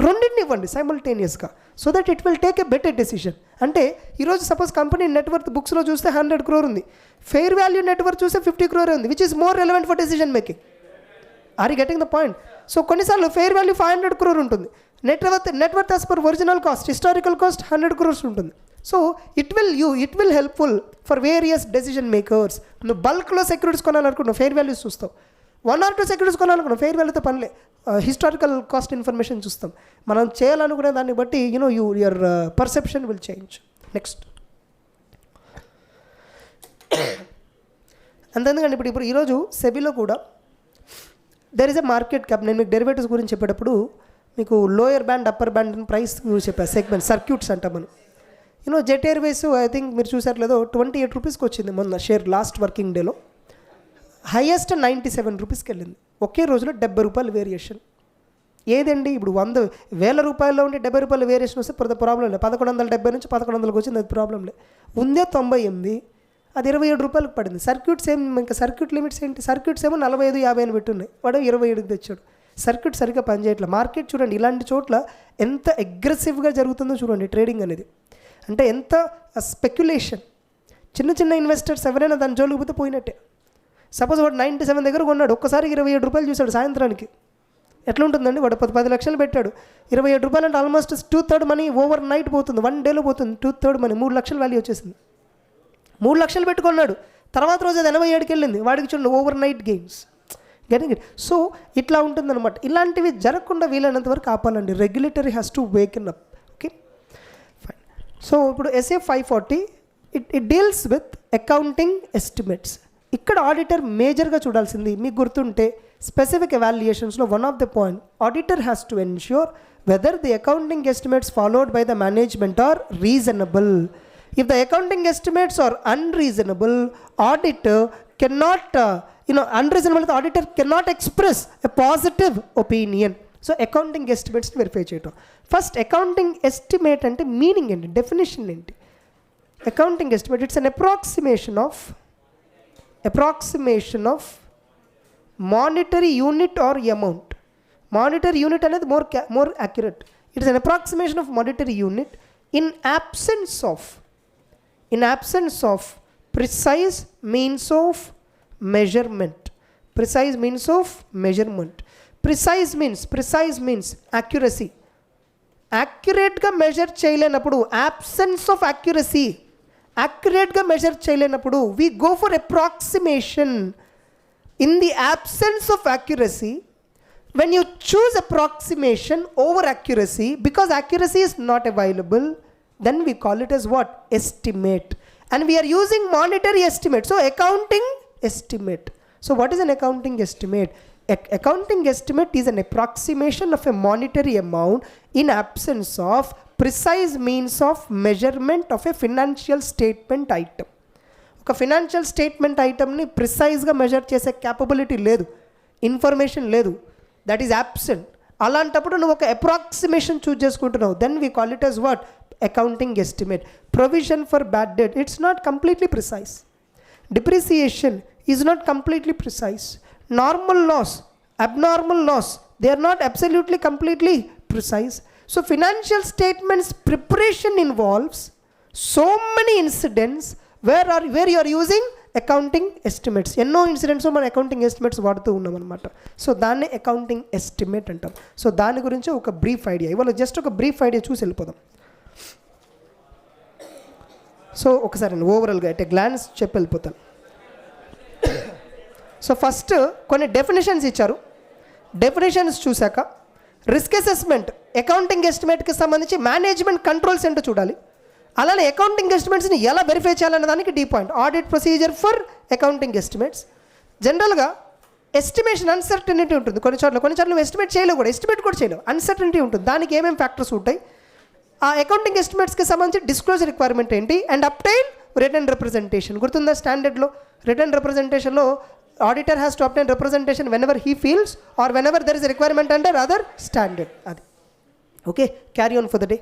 Speaker 1: రెండింటిని ఇవ్వండి సైమల్టేనియస్గా, so that it will take a better decision. అంటే ఈరోజు సపోజ్ కంపెనీ నెట్వర్క్ బుక్స్లో చూస్తే 100 crore ఉంది, ఫెయిర్ వాల్యూ నెట్వర్క్ చూస్తే 50 crore ఉంది, which is more relevant for decision making. Are you getting the point? So కొన్నిసార్లు ఫెయిర్ వాల్యూ 500 crore ఉంటుంది, net worth as per original cost historical cost 100 crores ఉంటుంది. So it will helpful for various decision makers. నువ్వు బల్క్లో securities కొనాలనుకుంటున్నావు, fair values చూస్తావు. 1 or 2 securities కొనాలనుకున్నాం, fair వాల్యూతో పనిలే, historical cost information చూస్తాం. మనం చేయాలనుకునే దాన్ని బట్టి your perception will change. Next అంతేందుకండి ఇప్పుడు ఈరోజు సెబీలో కూడా there is a market cap. నేను మీకు డెరివేటివ్స్ గురించి చెప్పేటప్పుడు మీకు lower band upper band price చెప్పాను, సెగ్మెంట్ సర్క్యూట్స్ అంటాం మనం. జెట్ ఎయిర్వేస్ ఐ థింక్ మీరు చూసారు లేదో 28 rupeesకి వచ్చింది మొన్న షేర్ లాస్ట్ వర్కింగ్ డేలో. హైయెస్ట్ 97 rupeesకి వెళ్ళింది. ఒకే రోజులో 70 రూపాయలు వేరియేషన్. ఏదండి ఇప్పుడు 100,000 రూపాయల్లో ఉంటే 70 రూపాయలు వేరియేషన్ వస్తే పెద్ద ప్రాబ్లం లేదు. 1170 నుంచి 1100కి వచ్చింది, అది ప్రాబ్లం లేదు. ఉందే 98, అది 27 రూపాయలకు పడింది. సర్క్యూట్స్ ఇంకా సర్క్యూట్ లిమిట్స్ ఏంటి? సర్క్యూట్స్ ఏమో 45-50 అని పెట్టున్నాయి, వాడు 27కి తెచ్చాడు. సర్క్యూట్ సరిగ్గా పనిచేయట్లేదు. మార్కెట్ చూడండి ఇలాంటి చోట్ల ఎంత అగ్రెసివ్గా జరుగుతుందో చూడండి ట్రేడింగ్ అనేది. అంటే ఎంత స్పెక్యులేషన్. చిన్న ఇన్వెస్టర్స్ ఎవరైనా దాని జోలికి పోతే పోయినట్టే. సపోజ్ వాడు 97 దగ్గర కొన్నాడు, ఒక్కసారి 27 రూపాయలు చూశాడు సాయంత్రానికి, ఎట్లా ఉంటుందండి? వాడు 10 లక్షలు పెట్టాడు, 27 రూపాయలు అంటే ఆల్మోస్ట్ 2/3 మనీ ఓవర్ నైట్ పోతుంది, 1 డేలో పోతుంది. 2/3 మనీ 3 లక్షల వాల్యూ వచ్చేసింది. 3 లక్షలు పెట్టుకున్నాడు, తర్వాత రోజు అది 87కి వెళ్ళింది. వాడికి చూడండి overnight gains. Getting it? So ఇట్లా ఉంటుందన్నమాట. ఇలాంటివి జరగకుండా వీలైనంత వరకు ఆపాలండి. Regulatory has to waken up. Okay fine. So ఇప్పుడు SA 540 it deals with accounting estimates. ఇక్కడ ఆడిటర్ మేజర్గా చూడాల్సింది మీకు గుర్తుంటే స్పెసిఫిక్ ఎవాల్యుయేషన్స్లో one of the point auditor has to ensure whether the accounting estimates followed by the management are reasonable. If the accounting estimates are unreasonable, auditor cannot unreasonable, the auditor cannot express a positive opinion. So accounting estimates verify చేయటం. First accounting estimate అంటే meaning ఏంటి, definition ఏంటి? Accounting estimate it's an approximation of monetary unit or amount. Monetary unit అనేది more accurate. It's an approximation of monetary unit in absence of precise means of measurement. Precise means accuracy. యాక్యురేట్గా measure చేయలేనప్పుడు, absence of accuracy, యాక్యురేట్గా measure చేయలేనప్పుడు we go for approximation. In the absence of accuracy, when you choose approximation over accuracy because accuracy is not available, then we call it as what? Estimate. And we are using monetary estimate. So accounting estimate. So what is an accounting estimate? Accounting estimate is an approximation of a monetary amount in absence of precise means of measurement of a financial statement item. ఒక financial statement ఐటమ్ని ప్రిసైజ్గా measure చేసే capability లేదు, information లేదు, that is absent. అలాంటప్పుడు నువ్వు ఒక approximation choose చేసుకుంటున్నావు, then we call it as what? Accounting estimate. Provision for bad debt, it's not completely precise. Depreciation is not completely precise. Normal loss, abnormal loss, they are not absolutely completely precise. So financial statements preparation involves so many incidents where you are using accounting estimates. ఎన్నో incidents మన accounting estimates వాడుతూ ఉన్నాం అనమాట. So దాన్ని accounting estimate అంటాం. So దాని గురించి ఒక బ్రీఫ్ ఐడియా, ఇవాళ జస్ట్ ఒక బ్రీఫ్ ఐడియా చూసి వెళ్ళిపోదాం. సో ఒకసారి ఓవరాల్గా ఎట్ ఎ గ్లాన్స్ చెప్పి వెళ్ళిపోతాను. సో ఫస్ట్ కొన్ని డెఫినేషన్స్ ఇచ్చారు. డెఫినేషన్స్ చూశాక రిస్క్ అసెస్మెంట్, అకౌంటింగ్ ఎస్టిమేట్కి సంబంధించి మేనేజ్మెంట్ కంట్రోల్స్ ఏంటో చూడాలి. అలానే అకౌంటింగ్ ఎస్టిమేట్స్ని ఎలా వెరిఫై చేయాలనే దానికి D point, audit procedure for accounting estimates. జనరల్గా ఎస్టిమేషన్ అన్సర్టనిటీ ఉంటుంది కొన్నిసార్లు నువ్వు ఎస్టిమేట్ చేయలేవు, కూడా ఎస్టిమేట్ కూడా చేయలేవు, అన్సర్టనిటీ ఉంటుంది. దానికి ఏమేమి ఫ్యాక్టర్స్ ఉంటాయి? ఆ అకౌంటింగ్ ఎస్టిమేట్స్కి సంబంధించి డిస్క్లోజర్ రిక్వైర్మెంట్ ఏంటి, అండ్ అప్టైన్ రిటర్న్ రిప్రజెంటేషన్. గుర్తుందా స్టాండర్డ్లో return రిప్రజెంటేషన్లో auditor has to obtain representation whenever he feels or whenever there is a requirement under other standard. Okay, carry on for the day.